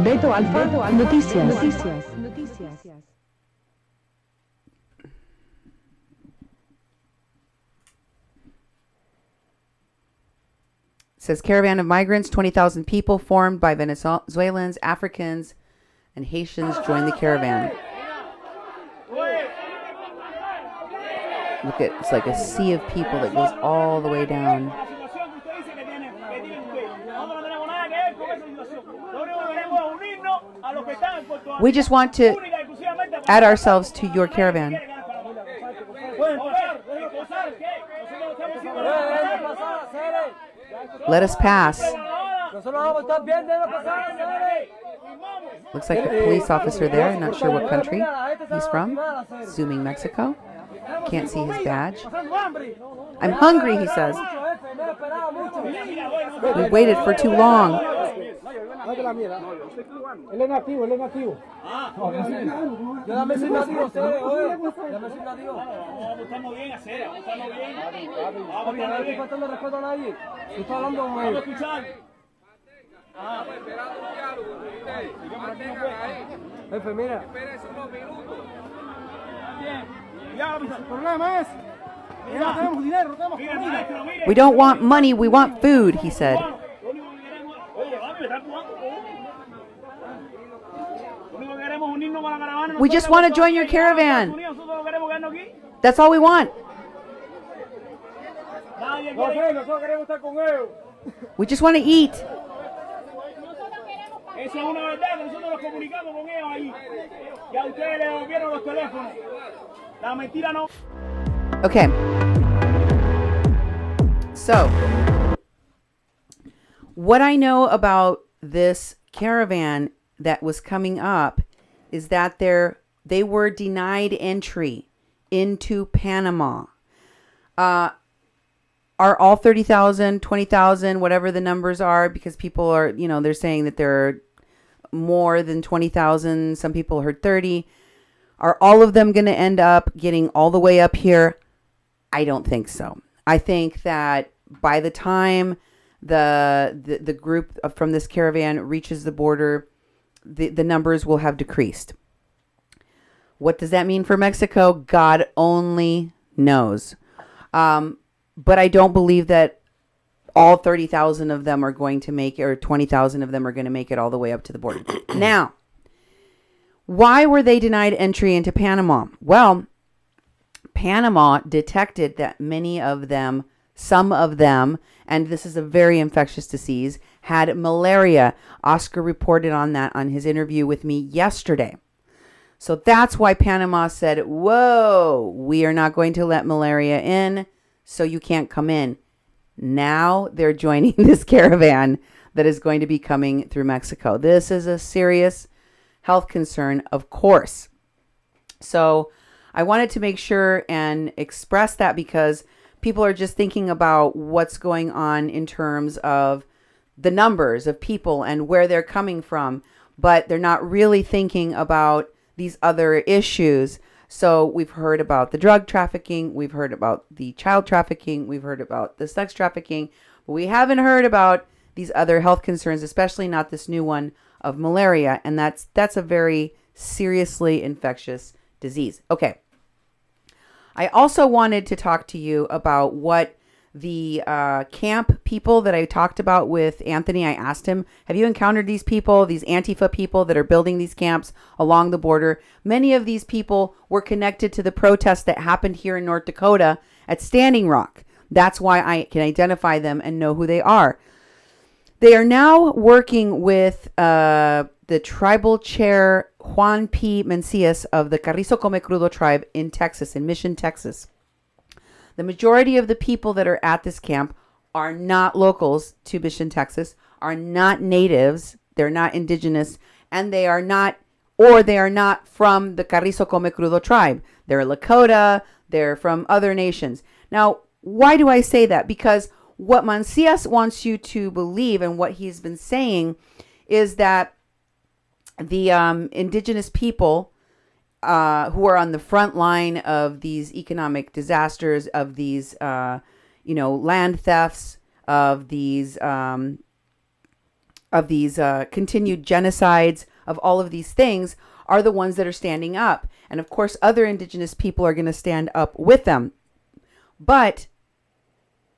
S6: Beto Alfa, Noticias.
S1: says caravan of migrants, 20,000 people formed by Venezuelans, Africans, and Haitians joined the caravan. Look at, it's like a sea of people that goes all the way down. We just want to add ourselves to your caravan. Let us pass. Looks like a police officer there. Not sure what country he's from. Assuming Mexico. Can't see his badge. I'm hungry, he says. We waited for too long. We don't want money, we want food, he said. We just want to join your caravan. That's all we want. We just want to eat. Okay. So, what I know about this caravan that was coming up is that they were denied entry into Panama. Are all 30,000, 20,000, whatever the numbers are, because people are, they're saying that there are more than 20,000. Some people heard 30. Are all of them going to end up getting all the way up here? I don't think so. I think that by the time the group from this caravan reaches the border, the numbers will have decreased. What does that mean for Mexico? God only knows. But I don't believe that all 30,000 of them are going to make it, or 20,000 of them are going to make it all the way up to the border. Now, why were they denied entry into Panama? Well, Panama detected that many of them, some of them, and this is a very infectious disease, had malaria. Oscar reported on that on his interview with me yesterday. So that's why Panama said, whoa, we are not going to let malaria in, so you can't come in. Now they're joining this caravan that is going to be coming through Mexico. This is a serious health concern, of course. So I wanted to make sure and express that, because people are just thinking about what's going on in terms of the numbers of people and where they're coming from, but they're not really thinking about these other issues. So we've heard about the drug trafficking, we've heard about the child trafficking, we've heard about the sex trafficking, but we haven't heard about these other health concerns, especially not this new one of malaria, and that's a very seriously infectious disease. Okay. I also wanted to talk to you about what the camp people that I talked about with Anthony. I asked him, have you encountered these people, these Antifa people that are building these camps along the border? Many of these people were connected to the protests that happened here in North Dakota at Standing Rock. That's why I can identify them and know who they are. They are now working with the tribal chair Juan P. Mencias of the Carrizo Come Crudo tribe in Texas, in Mission, Texas. The majority of the people that are at this camp are not locals to Mission, Texas, are not natives, they're not indigenous, and they are not from the Carrizo Come Crudo tribe. They're Lakota, they're from other nations. Now, why do I say that? Because what Mencias wants you to believe, and what he's been saying, is that the indigenous people who are on the front line of these economic disasters, of these, land thefts, of these continued genocides, of all of these things, are the ones that are standing up. And of course, other indigenous people are going to stand up with them. But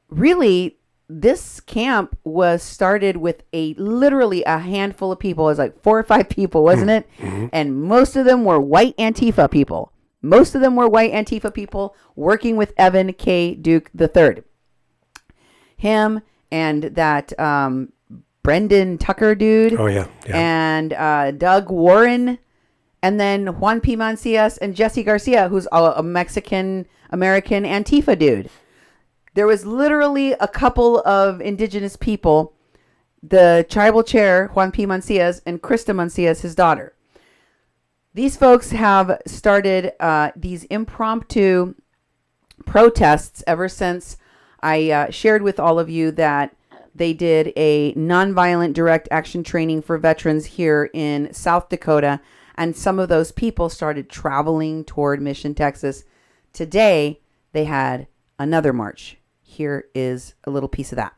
S1: really, this camp was started with literally a handful of people. It was like 4 or 5 people, wasn't it? And most of them were white Antifa people. Most of them were white Antifa people working with Evan K. Duke III. Him and that Brendan Tucker dude.
S2: Oh, yeah.
S1: And Doug Warren. And then Juan P. Mancias and Jesse Garcia, who's a Mexican-American Antifa dude. There was literally a couple of indigenous people, the tribal chair, Juan P. Mancias, and Krista Mancias, his daughter. These folks have started these impromptu protests ever since I shared with all of you that they did a nonviolent direct action training for veterans here in South Dakota. And some of those people started traveling toward Mission, Texas. Today, they had another march. Here is a little piece of that.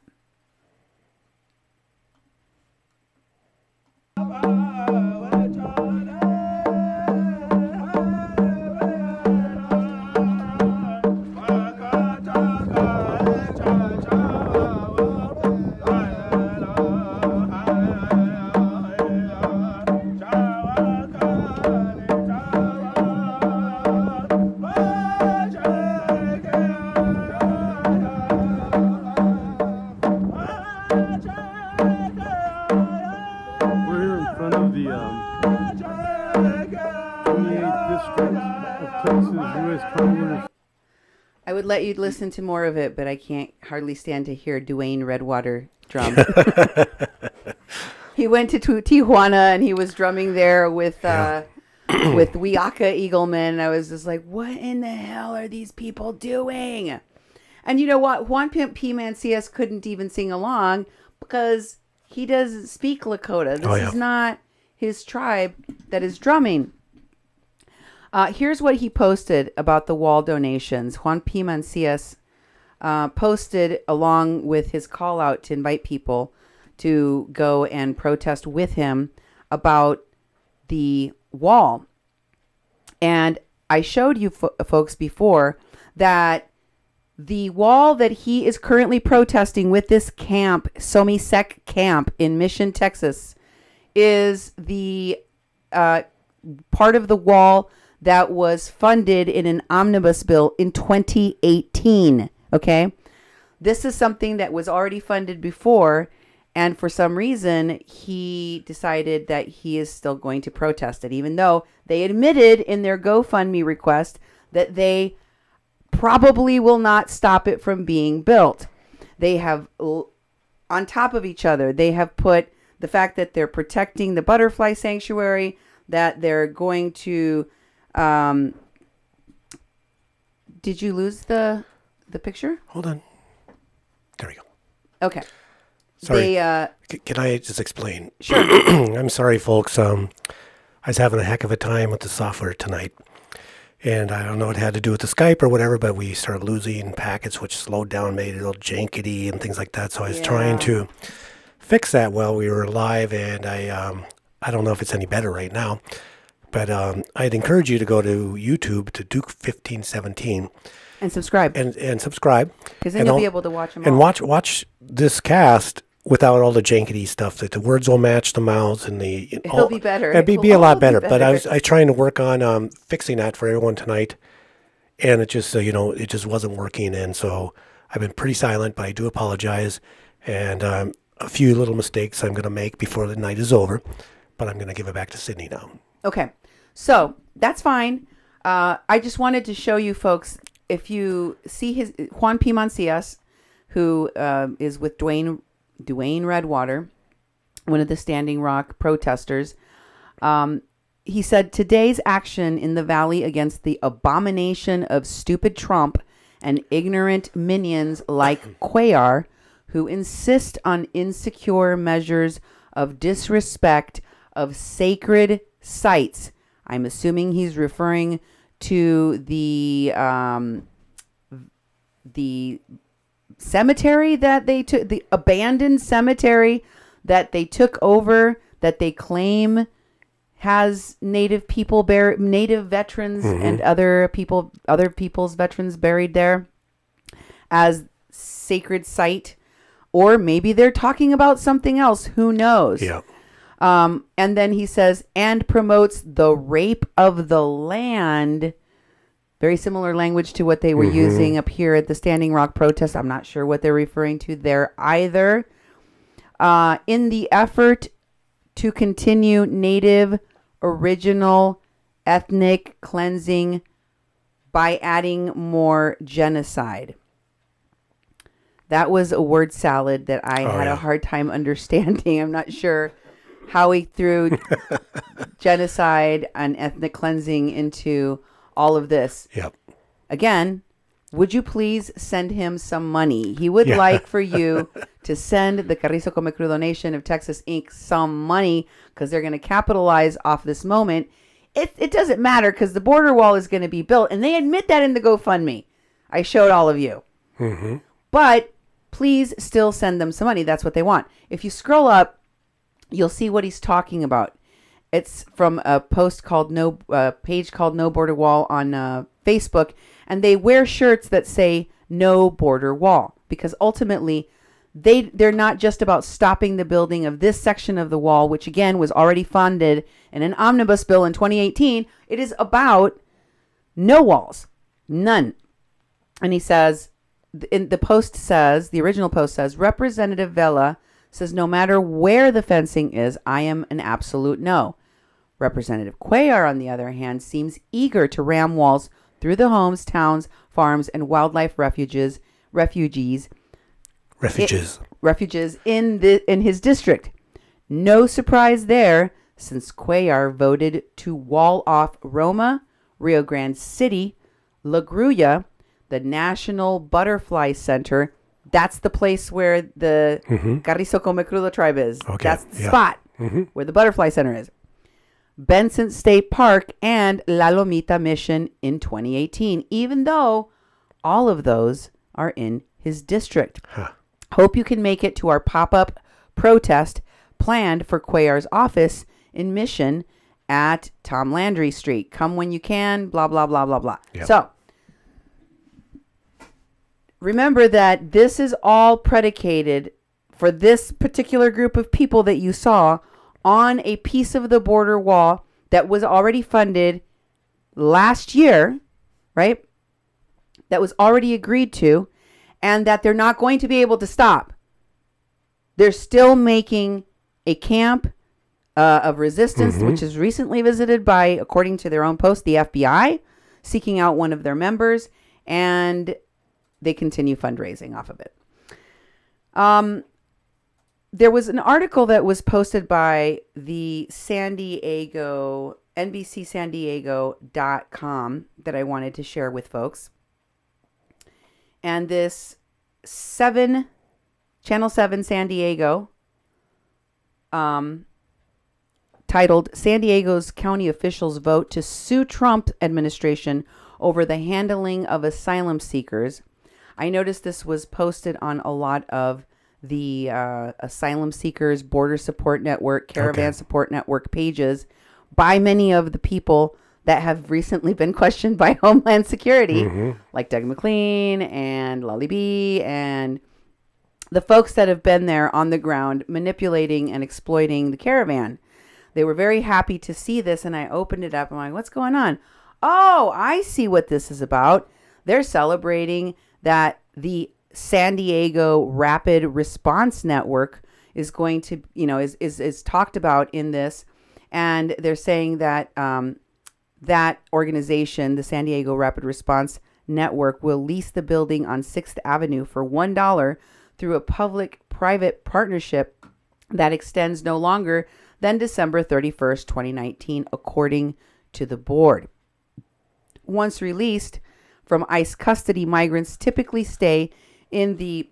S1: I would let you listen to more of it, but I can't hardly stand to hear Dwayne Redwater drum. He went to Tijuana and he was drumming there with Wiaka Eagleman. And I was just like, what in the hell are these people doing? And you know what? Juan P. Mancias couldn't even sing along because he doesn't speak Lakota. This is not his tribe that is drumming. Here's what he posted about the wall donations. Juan P. Mancias posted along with his call out to invite people to go and protest with him about the wall. And I showed you folks before that the wall that he is currently protesting with this camp, Somisek Camp in Mission, Texas, is the part of the wall that was funded in an omnibus bill in 2018. Okay. This is something that was already funded before. And for some reason, he decided that he is still going to protest it, even though they admitted in their GoFundMe request that they probably will not stop it from being built. They have, on top of each other, they have put the fact that they're protecting the butterfly sanctuary, that they're going to, did you lose the picture?
S2: Hold on. There we go.
S1: Okay.
S2: Sorry. Can I just explain?
S1: Sure.
S2: I'm sorry, folks. I was having a heck of a time with the software tonight. And I don't know what it had to do with the Skype or whatever, but we started losing packets, which slowed down, made it a little jankety and things like that. So I was trying to fix that while we were live. And I don't know if it's any better right now. But I'd encourage you to go to YouTube to Duke1517
S1: and subscribe.
S2: And subscribe.
S1: Because then you'll be able to watch them
S2: and
S1: all.
S2: watch this cast without all the jankety stuff. That the words will match the mouths and the.
S1: It'll be better.
S2: It'll be a lot better. But I was trying to work on fixing that for everyone tonight, and it just it just wasn't working. And so I've been pretty silent, but I do apologize. And a few little mistakes I'm going to make before the night is over, but I'm going to give it back to Sydney now. Okay,
S1: so that's fine. I just wanted to show you folks, if you see his Juan P. Mancias, who is with Dwayne Redwater, one of the Standing Rock protesters, he said, today's action in the Valley against the abomination of stupid Trump and ignorant minions like Cuellar, who insist on insecure measures of disrespect of sacred sites. I'm assuming he's referring to the cemetery that they took, the abandoned cemetery that they took over, that they claim has native veterans and other people's veterans buried there as sacred site Or maybe they're talking about something else. Who knows?
S2: Yeah.
S1: And then he says, and promotes the rape of the land. Very similar language to what they were using up here at the Standing Rock protest. I'm not sure what they're referring to there either. In the effort to continue native, original, ethnic cleansing by adding more genocide. That was a word salad that I had a hard time understanding. I'm not sure how he threw genocide and ethnic cleansing into all of this.
S2: Yep.
S1: Again, would you please send him some money? He would like for you to send the Carrizo Come Crudo Nation of Texas Inc. some money because they're going to capitalize off this moment. It doesn't matter because the border wall is going to be built, and they admit that in the GoFundMe. I showed all of you. But please still send them some money. That's what they want. If you scroll up, you'll see what he's talking about. It's from a post called page called No Border Wall on Facebook, and they wear shirts that say No Border Wall because ultimately they're not just about stopping the building of this section of the wall, which again was already funded in an omnibus bill in 2018. It is about no walls, none. And he says, in the post says, the original post says, Representative Vela says, no matter where the fencing is, I am an absolute no. Representative Cuellar, on the other hand, seems eager to ram walls through the homes, towns, farms, and wildlife refuges in his district. No surprise there, since Cuellar voted to wall off Roma, Rio Grande City, La Grulla, the National Butterfly Center. That's the place where the Carrizo Come Crudo tribe is.
S2: Okay.
S1: That's the spot where the Butterfly Center is. Benson State Park and La Lomita Mission in 2018, even though all of those are in his district. Hope you can make it to our pop-up protest planned for Cuellar's office in Mission at Tom Landry Street. Come when you can, blah, blah, blah, blah, blah. Yep. So, remember that this is all predicated for this particular group of people that you saw on a piece of the border wall that was already funded last year, right? That was already agreed to, and that they're not going to be able to stop. They're still making a camp of resistance, which is recently visited by, according to their own post, the FBI, seeking out one of their members, and they continue fundraising off of it. There was an article that was posted by the San Diego, NBCSanDiego.com that I wanted to share with folks. And this Channel 7 San Diego, titled San Diego's County Officials Vote to Sue Trump Administration Over the Handling of Asylum Seekers. I noticed this was posted on a lot of the Asylum Seekers, Border Support Network, Caravan Support Network pages by many of the people that have recently been questioned by Homeland Security, like Doug McLean and Lolly B, and the folks that have been there on the ground manipulating and exploiting the caravan. They were very happy to see this, and I opened it up. I'm like, what's going on? Oh, I see what this is about. They're celebrating that the San Diego Rapid Response Network is going to, is talked about in this. And they're saying that that organization, the San Diego Rapid Response Network, will lease the building on 6th Avenue for $1 through a public-private partnership that extends no longer than December 31st, 2019, according to the board. Once released from ICE custody, migrants typically stay in the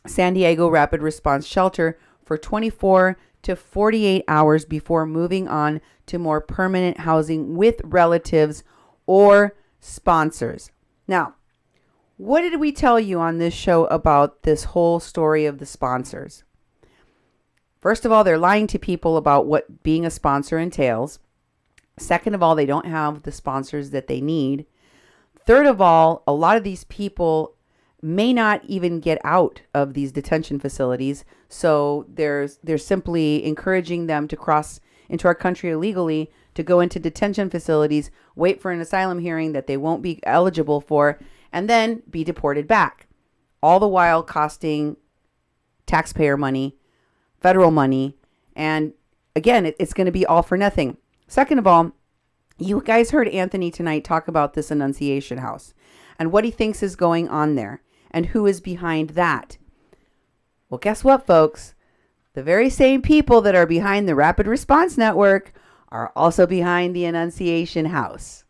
S1: San Diego Rapid Response Shelter for 24 to 48 hours before moving on to more permanent housing with relatives or sponsors. Now, what did we tell you on this show about this whole story of the sponsors? First of all, they're lying to people about what being a sponsor entails. Second of all, they don't have the sponsors that they need. Third of all, a lot of these people, may not even get out of these detention facilities. So they're simply encouraging them to cross into our country illegally, to go into detention facilities, wait for an asylum hearing that they won't be eligible for, and then be deported back. All the while costing taxpayer money, federal money, and again, it's going to be all for nothing. Second of all, you guys heard Anthony tonight talk about this Annunciation House and what he thinks is going on there and who is behind that. Well, guess what, folks? The very same people that are behind the Rapid Response Network are also behind the Annunciation House.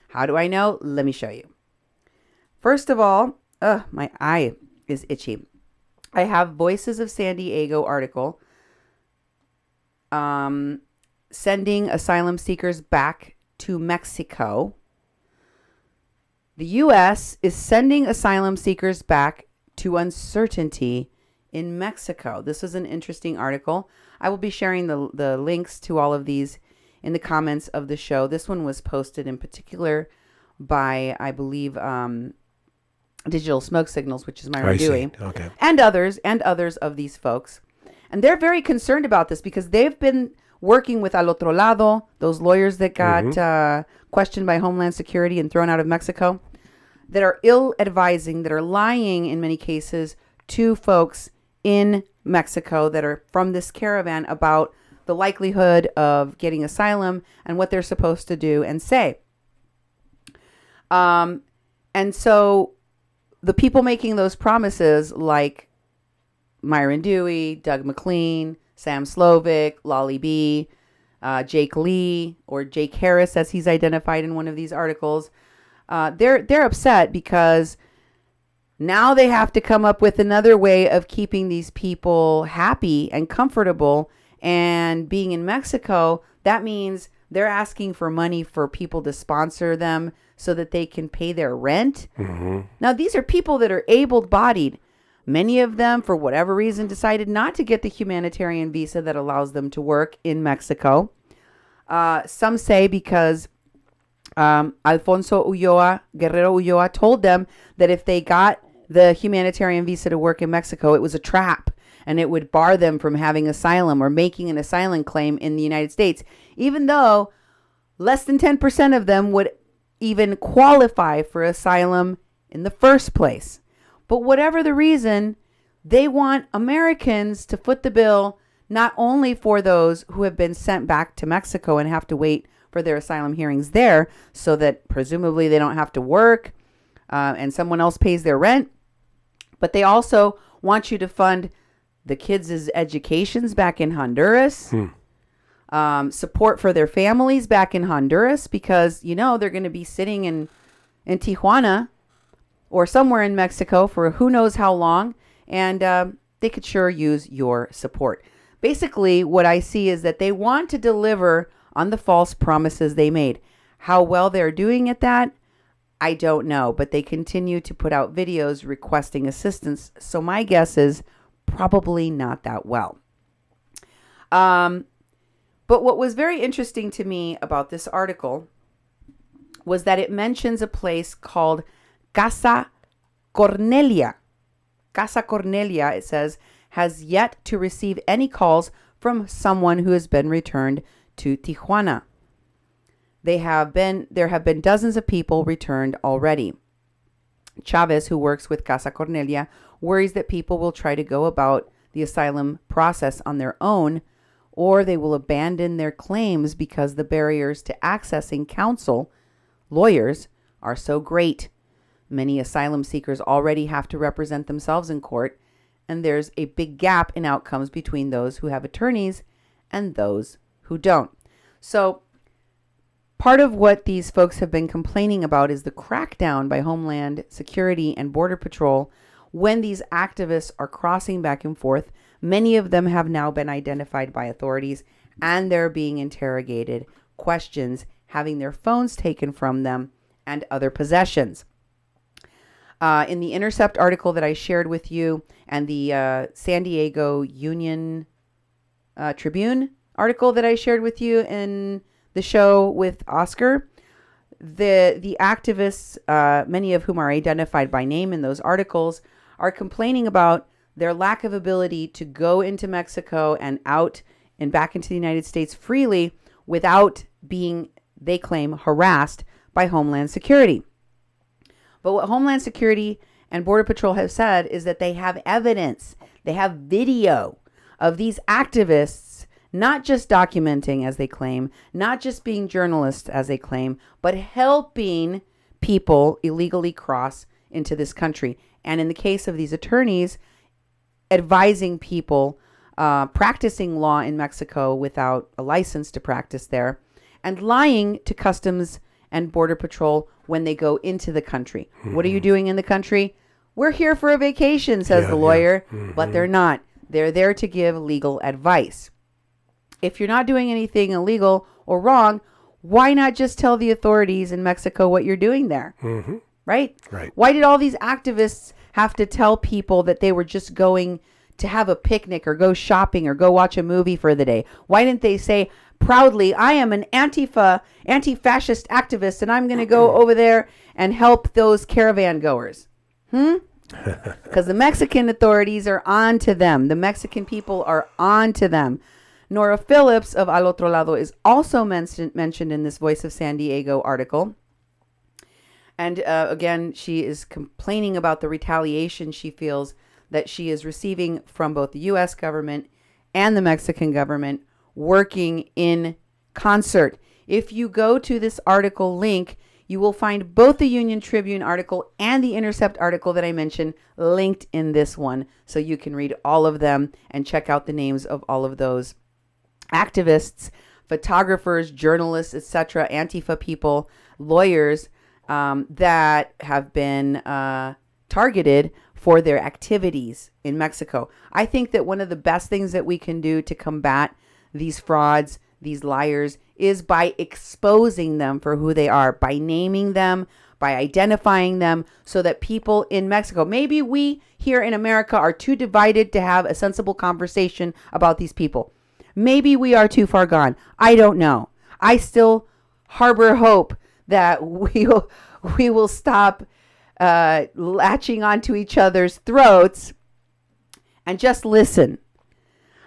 S1: How do I know? Let me show you. First of all, my eye is itchy. I have Voices of San Diego article sending asylum seekers back to Mexico. The U.S. is sending asylum seekers back to uncertainty in Mexico. This is an interesting article. I will be sharing the links to all of these in the comments of the show. This one was posted in particular by, I believe, Digital Smoke Signals, which is Myron Dewey,
S2: okay,
S1: and others of these folks. And they're very concerned about this because they've been working with Al Otro Lado, those lawyers that got questioned by Homeland Security and thrown out of Mexico, that are ill-advising, that are lying in many cases to folks in Mexico that are from this caravan about the likelihood of getting asylum and what they're supposed to do and say. And so the people making those promises, like Myron Dewey, Doug McLean, Sam Slovic, Lolly B, Jake Lee, or Jake Harris, as he's identified in one of these articles, they're upset because now they have to come up with another way of keeping these people happy and comfortable. And being in Mexico, that means they're asking for money for people to sponsor them so that they can pay their rent. Now, these are people that are able-bodied. Many of them, for whatever reason, decided not to get the humanitarian visa that allows them to work in Mexico. Some say because Alfonso Guerrero Ulloa told them that if they got the humanitarian visa to work in Mexico, it was a trap and it would bar them from having asylum or making an asylum claim in the United States, even though less than 10% of them would even qualify for asylum in the first place. But whatever the reason, they want Americans to foot the bill, not only for those who have been sent back to Mexico and have to wait for their asylum hearings there, so that presumably they don't have to work and someone else pays their rent, but they also want you to fund the kids' educations back in Honduras, support for their families back in Honduras, because, you know, they're going to be sitting in Tijuana or somewhere in Mexico for who knows how long, and they could sure use your support. Basically, what I see is that they want to deliver on the false promises they made. How well they're doing at that, I don't know, but they continue to put out videos requesting assistance, so my guess is probably not that well. But what was very interesting to me about this article was that it mentions a place called Casa Cornelia. Casa Cornelia, it says, has yet to receive any calls from someone who has been returned to Tijuana. There have been dozens of people returned already. Chavez, who works with Casa Cornelia, worries that people will try to go about the asylum process on their own, or they will abandon their claims because the barriers to accessing counsel, lawyers, are so great. Many asylum seekers already have to represent themselves in court, and there's a big gap in outcomes between those who have attorneys and those who don't. So part of what these folks have been complaining about is the crackdown by Homeland Security and Border Patrol when these activists are crossing back and forth. Many of them have now been identified by authorities, and they're being interrogated, questions, having their phones taken from them, and other possessions. In the Intercept article that I shared with you and the San Diego Union Tribune article that I shared with you in the show with Oscar, the activists, many of whom are identified by name in those articles, are complaining about their lack of ability to go into Mexico and out and back into the United States freely without being, they claim, harassed by Homeland Security. But what Homeland Security and Border Patrol have said is that they have evidence, they have video of these activists not just documenting, as they claim, not just being journalists, as they claim, but helping people illegally cross into this country. And in the case of these attorneys, advising people practicing law in Mexico without a license to practice there, and lying to Customs and Border Patrol when they go into the country. What are you doing in the country? We're here for a vacation, says the lawyer, but they're not. They're there to give legal advice. If you're not doing anything illegal or wrong, why not just tell the authorities in Mexico what you're doing there? Right?
S2: Right.
S1: Why did all these activists have to tell people that they were just going to have a picnic or go shopping or go watch a movie for the day? Why didn't they say proudly, I am an anti-fascist activist, and I'm going to go over there and help those caravan goers? Because the Mexican authorities are on to them. The Mexican people are on to them. Nora Phillips of Al Otro Lado is also mentioned in this Voice of San Diego article. And again, she is complaining about the retaliation she feels that she is receiving from both the U.S. government and the Mexican government working in concert. If you go to this article link, you will find both the Union Tribune article and the Intercept article that I mentioned linked in this one. So you can read all of them and check out the names of all of those activists, photographers, journalists, etc., Antifa people, lawyers that have been targeted for their activities in Mexico. I think that one of the best things that we can do to combat these frauds, these liars, is by exposing them for who they are, by naming them, by identifying them, so that people in Mexico, maybe we here in America are too divided to have a sensible conversation about these people. Maybe we are too far gone. I don't know. I still harbor hope that we will stop latching onto each other's throats and just listen.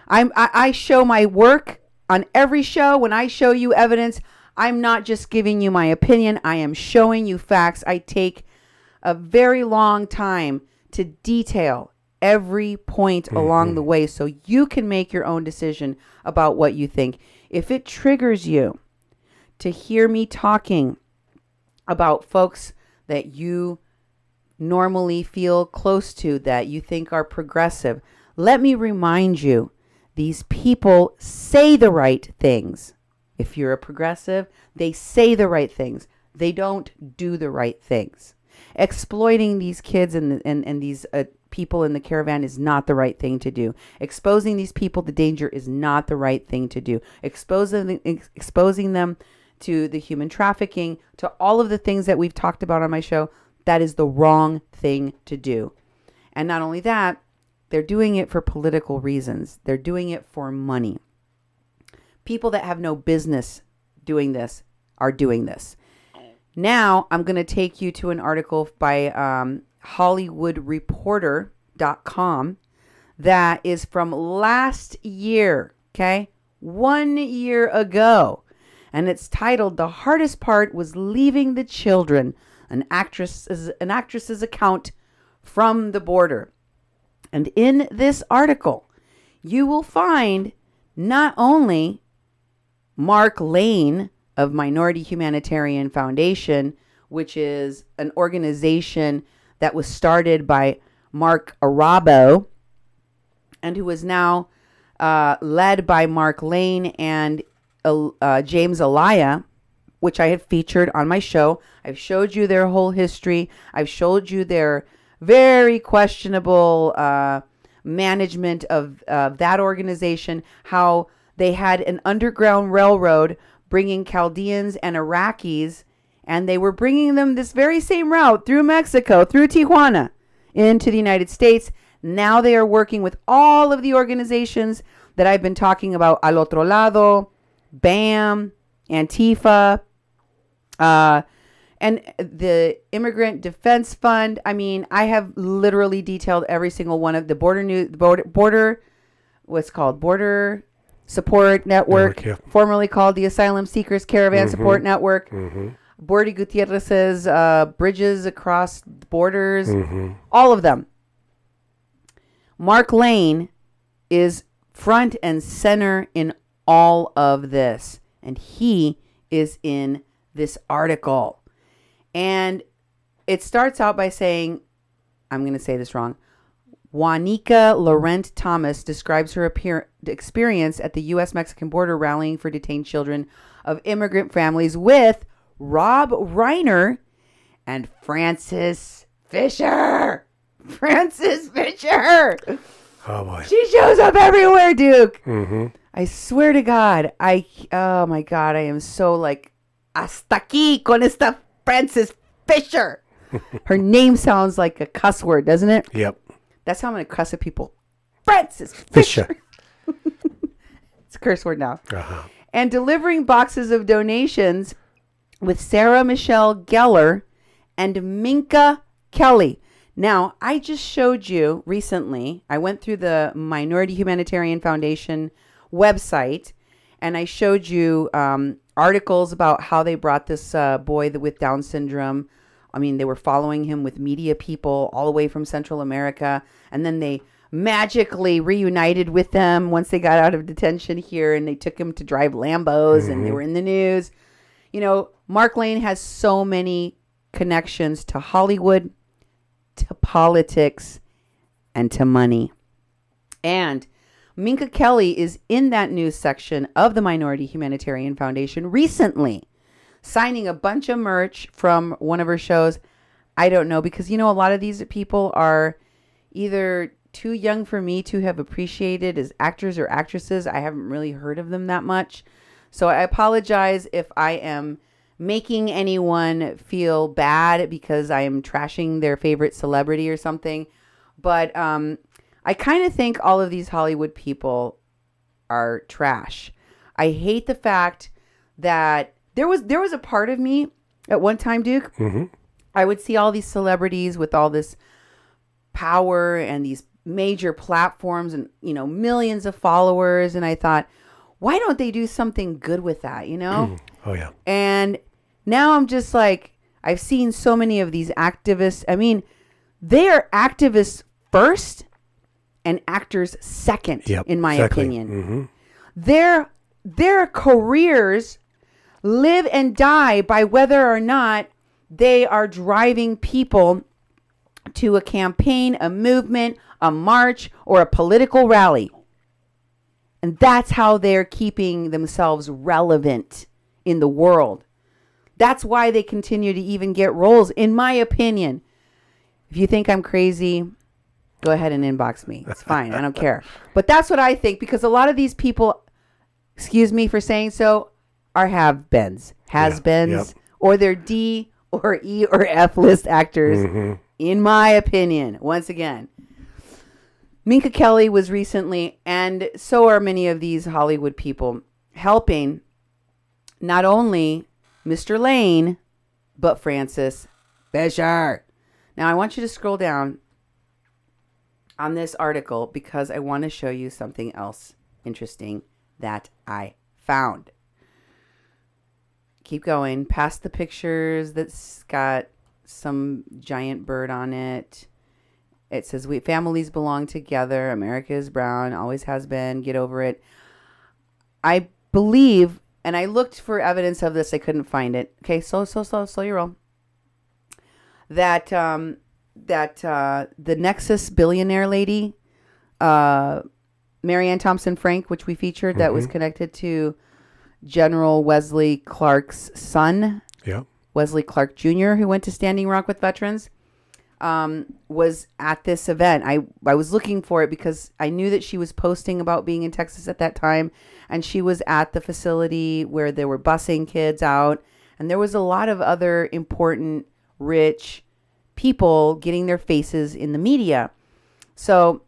S1: I show my work on every show. When I show you evidence, I'm not just giving you my opinion. I am showing you facts. I take a very long time to detail every point along the way so you can make your own decision about what you think. If it triggers you to hear me talking about folks that you normally feel close to, that you think are progressive, let me remind you, these people say the right things. If you're a progressive, they say the right things. They don't do the right things. Exploiting these kids and these people in the caravan is not the right thing to do. Exposing these people to danger is not the right thing to do. Exposing them to the human trafficking, to all of the things that we've talked about on my show, that is the wrong thing to do. And not only that, they're doing it for political reasons. They're doing it for money. People that have no business doing this are doing this. Now, I'm going to take you to an article by HollywoodReporter.com that is from last year, okay? 1 year ago. And it's titled, "The Hardest Part Was Leaving the Children, an actress's account from the border." And in this article, you will find not only Mark Lane of Minority Humanitarian Foundation, which is an organization that was started by Mark Arabo and who is now led by Mark Lane and James Alaya, which I have featured on my show. I've showed you their whole history. I've showed you their very questionable management of that organization, how they had an underground railroad bringing Chaldeans and Iraqis, and they were bringing them this very same route through Mexico, through Tijuana, into the United States. Now they are working with all of the organizations that I've been talking about: Al Otro Lado, BAM, Antifa, And the Immigrant Defense Fund, I mean, I have literally detailed every single one of the border Support Network, formerly called the Asylum Seekers Caravan Support Network. Bordy Gutierrez's bridges across borders, all of them. Mark Lane is front and center in all of this. And he is in this article. And it starts out by saying, I'm going to say this wrong. Juanica Laurent Thomas describes her experience at the U.S.-Mexican border rallying for detained children of immigrant families with Rob Reiner and Frances Fisher. Frances Fisher.
S2: Oh, boy.
S1: She shows up everywhere, Duke. I swear to God. Oh, my God. I am so like, hasta aquí con esta Frances Fisher. Her name sounds like a cuss word, doesn't it?
S2: Yep.
S1: That's how I'm going to cuss at people. Frances Fisher. It's a curse word now. And delivering boxes of donations with Sarah Michelle Gellar and Minka Kelly. Now, I just showed you recently, I went through the Minority Humanitarian Foundation website, and I showed you articles about how they brought this boy with Down syndrome. I mean, they were following him with media people all the way from Central America, and then they magically reunited with them once they got out of detention here, and they took him to drive Lambos, and they were in the news. You know, Mark Lane has so many connections to Hollywood, to politics, and to money. And Minka Kelly is in that news section of the Minority Humanitarian Foundation recently, signing a bunch of merch from one of her shows. I don't know, because, you know, a lot of these people are either too young for me to have appreciated as actors or actresses. I haven't really heard of them that much. So I apologize if I am making anyone feel bad because I am trashing their favorite celebrity or something. But I kind of think all of these Hollywood people are trash. I hate the fact that there was a part of me at one time, Duke. I would see all these celebrities with all this power and these major platforms and, you know, millions of followers. And I thought, why don't they do something good with that, you know?
S2: Oh, yeah.
S1: And now I'm just like, I've seen so many of these activists. I mean, they are activists first and actors second, in my opinion. Their careers live and die by whether or not they are driving people to a campaign, a movement, a march, or a political rally. And that's how they're keeping themselves relevant in the world. That's why they continue to even get roles, in my opinion. If you think I'm crazy, go ahead and inbox me. It's fine. I don't care. But that's what I think, because a lot of these people, excuse me for saying so, are has-beens, or they're D or E or F list actors, in my opinion. Once again, Minka Kelly was recently, and so are many of these Hollywood people, helping not only Mr. Lane, but Frances Fisher. Now, I want you to scroll down on this article because I want to show you something else interesting that I found. Keep going past the pictures that's got some giant bird on it. It says, "We families belong together. America is brown, always has been. Get over it." I believe, and I looked for evidence of this. I couldn't find it. Okay, slow your roll. That the Nexus billionaire lady, Marianne Thompson Frank, which we featured, that was connected to General Wesley Clark's son, Wesley Clark Jr., who went to Standing Rock with veterans, was at this event. I was looking for it because I knew that she was posting about being in Texas at that time, and she was at the facility where they were busing kids out, and there was a lot of other important, rich people getting their faces in the media. So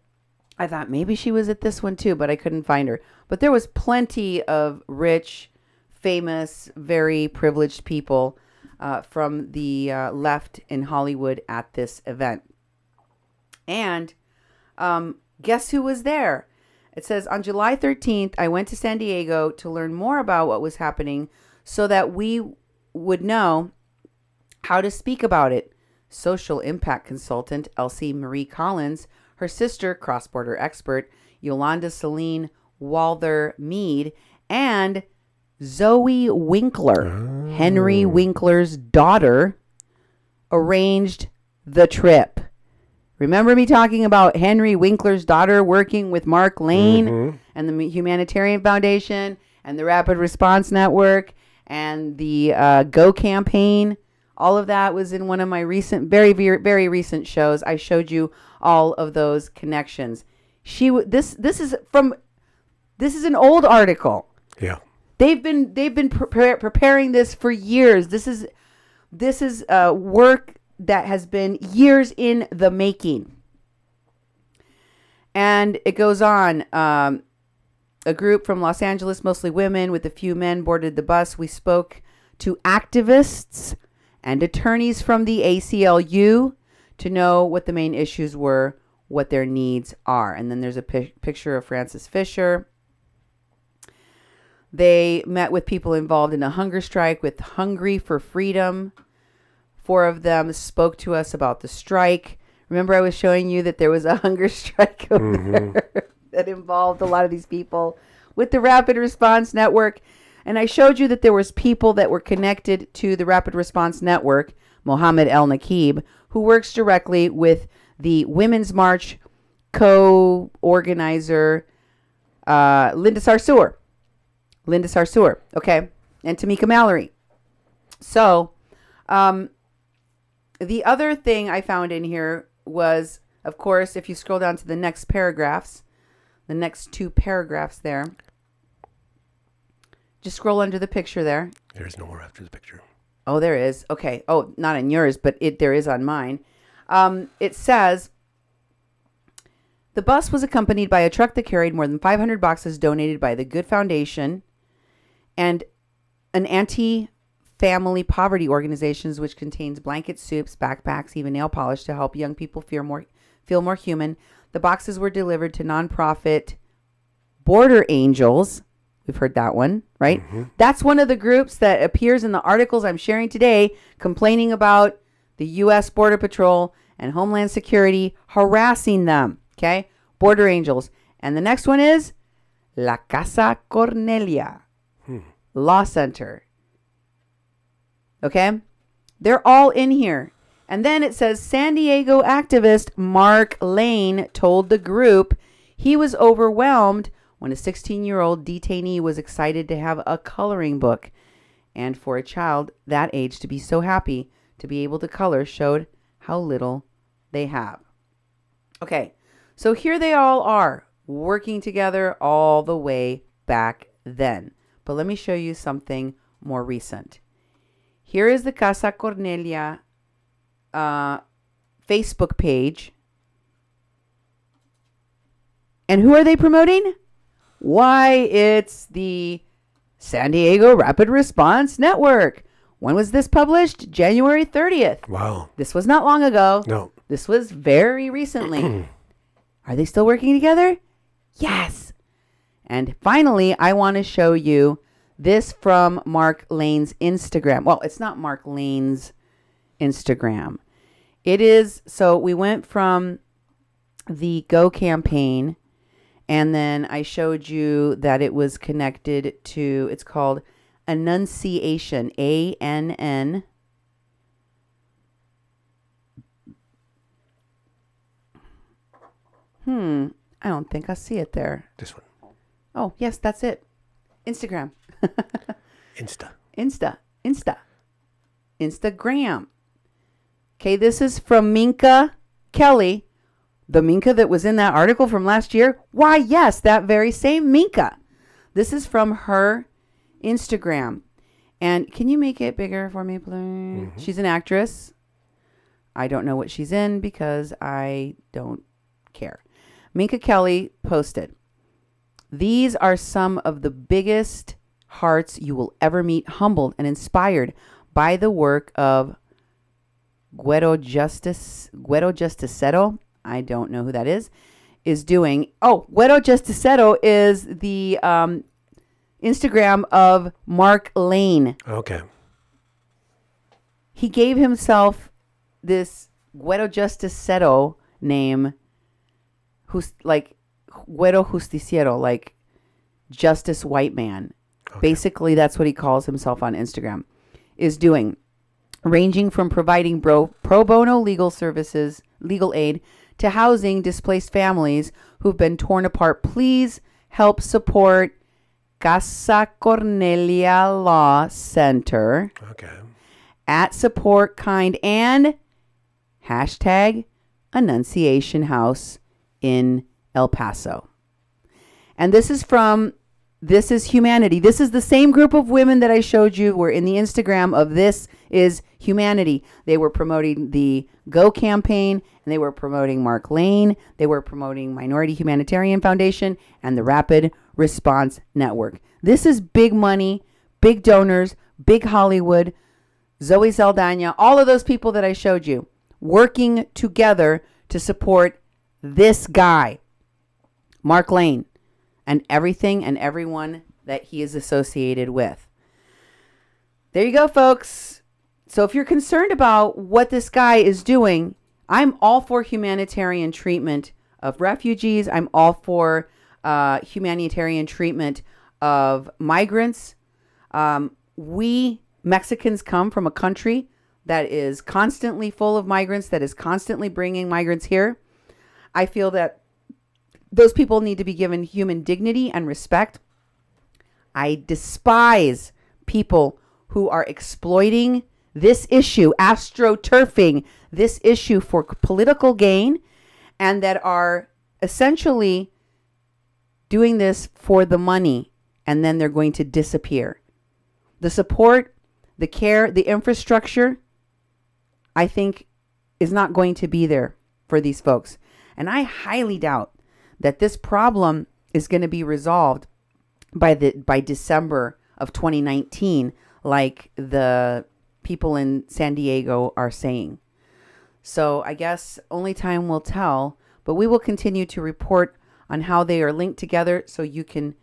S1: I thought maybe she was at this one too, but I couldn't find her. But there was plenty of rich, famous, very privileged people from the left in Hollywood at this event. And guess who was there? It says, on July 13th, I went to San Diego to learn more about what was happening so that we would know how to speak about it. Social impact consultant Elsie Marie Collins, her sister, cross-border expert Yolanda Celine Walther Mead, and Zoe Winkler, Henry Winkler's daughter, arranged the trip. Remember me talking about Henry Winkler's daughter working with Mark Lane and the Humanitarian Foundation and the Rapid Response Network and the Go campaign? All of that was in one of my recent, very, very, very recent shows. I showed you all of those connections. This is an old article.
S2: Yeah.
S1: They've been preparing this for years. This is work that has been years in the making. And it goes on. A group from Los Angeles, mostly women with a few men, boarded the bus. We spoke to activists and attorneys from the ACLU to know what the main issues were, what their needs are. And then there's a picture of Francis Fisher. They met with people involved in a hunger strike with Hungry for Freedom. 4 of them spoke to us about the strike. Remember I was showing you that there was a hunger strike over there that involved a lot of these people with the Rapid Response Network. And I showed you that there was people that were connected to the Rapid Response Network, Mohammed El Nakib, who works directly with the Women's March co-organizer, Linda Sarsour, okay, and Tamika Mallory. So, the other thing I found in here was, of course, if you scroll down to the next paragraphs, the next 2 paragraphs there, just scroll under the picture there.
S2: There's no more after the picture.
S1: Oh, there is. Okay. Oh, not on yours, but there is on mine. It says, the bus was accompanied by a truck that carried more than 500 boxes donated by the Good Foundation and an anti-family poverty organizations, which contains blankets, soups, backpacks, even nail polish to help young people feel more human. The boxes were delivered to nonprofit Border Angels. We've heard that one, right? That's one of the groups that appears in the articles I'm sharing today, complaining about the U.S. Border Patrol and Homeland Security harassing them. Okay? Border Angels. And the next one is La Casa Cornelia Law Center. Okay? They're all in here. And then it says San Diego activist Mark Lane told the group he was overwhelmed when a 16-year-old detainee was excited to have a coloring book. And for a child that age to be so happy to be able to color showed how little they have. Okay, so here they all are working together all the way back then. But let me show you something more recent. Here is the Casa Cornelia Facebook page. And who are they promoting? Why, it's the San Diego Rapid Response Network. When was this published? January 30th.
S2: Wow.
S1: This was not long ago.
S2: No.
S1: This was very recently. Are they still working together? Yes. And finally, I want to show you this from Mark Lane's Instagram. Well, it's not Mark Lane's Instagram. It is, so we went from the Go campaign, and then I showed you that it was connected to, it's called Annunciation, A-N-N. I don't think I see it there.
S2: This one.
S1: Oh, yes, that's it. Instagram. Instagram. Okay, this is from Minka Kelly. The Minka that was in that article from last year? Why, yes, that very same Minka. This is from her Instagram. And can you make it bigger for me, please? She's an actress. I don't know what she's in because I don't care. Minka Kelly posted, "These are some of the biggest hearts you will ever meet, humbled and inspired by the work of Guero Justicero. I don't know who that is doing. Oh, Guero Justicero is the Instagram of Mark Lane.
S2: Okay.
S1: He gave himself this Guero Justicero name, who's like Guero Justiciero, like justice white man. Okay. Basically, that's what he calls himself on Instagram, is doing, ranging from providing pro bono legal services, legal aid, to housing displaced families who've been torn apart. Please help support Casa Cornelia Law Center.
S2: Okay.
S1: At Support Kind and hashtag Annunciation House in El Paso. And this is from This Is Humanity. This is the same group of women that I showed you were in the Instagram of This Is Humanity. They were promoting the Go campaign, and they were promoting Mark Lane. They were promoting Minority Humanitarian Foundation and the Rapid Response Network. This is big money, big donors, big Hollywood, Zoe Saldana, all of those people that I showed you working together to support this guy, Mark Lane, and everything and everyone that he is associated with. There you go, folks. So if you're concerned about what this guy is doing, I'm all for humanitarian treatment of refugees. I'm all for humanitarian treatment of migrants. We Mexicans come from a country that is constantly full of migrants, that is constantly bringing migrants here. I feel that those people need to be given human dignity and respect. I despise people who are exploiting this issue, astroturfing this issue for political gain, and that are essentially doing this for the money, and then they're going to disappear. The support, the care, the infrastructure, I think, is not going to be there for these folks. And I highly doubt that this problem is going to be resolved by December of 2019, like the people in San Diego are saying. So I guess only time will tell, but we will continue to report on how they are linked together so you can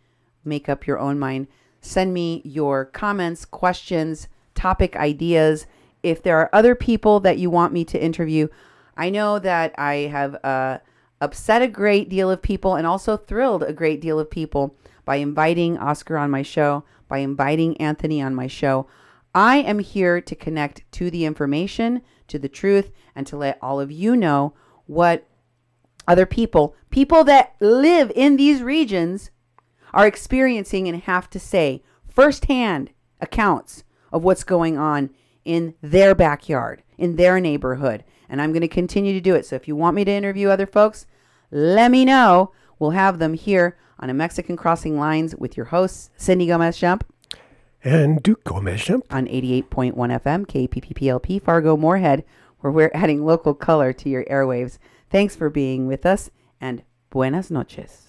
S1: make up your own mind. Send me your comments, questions, topic ideas. If there are other people that you want me to interview, I know that I have upset a great deal of people and also thrilled a great deal of people by inviting Oscar on my show, by inviting Anthony on my show. I am here to connect to the information, to the truth, and to let all of you know what other people that live in these regions are experiencing and have to say firsthand accounts of what's going on in their backyard, in their neighborhood. And I'm going to continue to do it. So if you want me to interview other folks, let me know. We'll have them here on A Mexican Crossing Lines with your hosts, Cindy Gomez-Schempp
S2: and Duke Gomez-Schempp
S1: on 88.1 FM, KPPPLP, Fargo, Moorhead, where we're adding local color to your airwaves. Thanks for being with us, and buenas noches.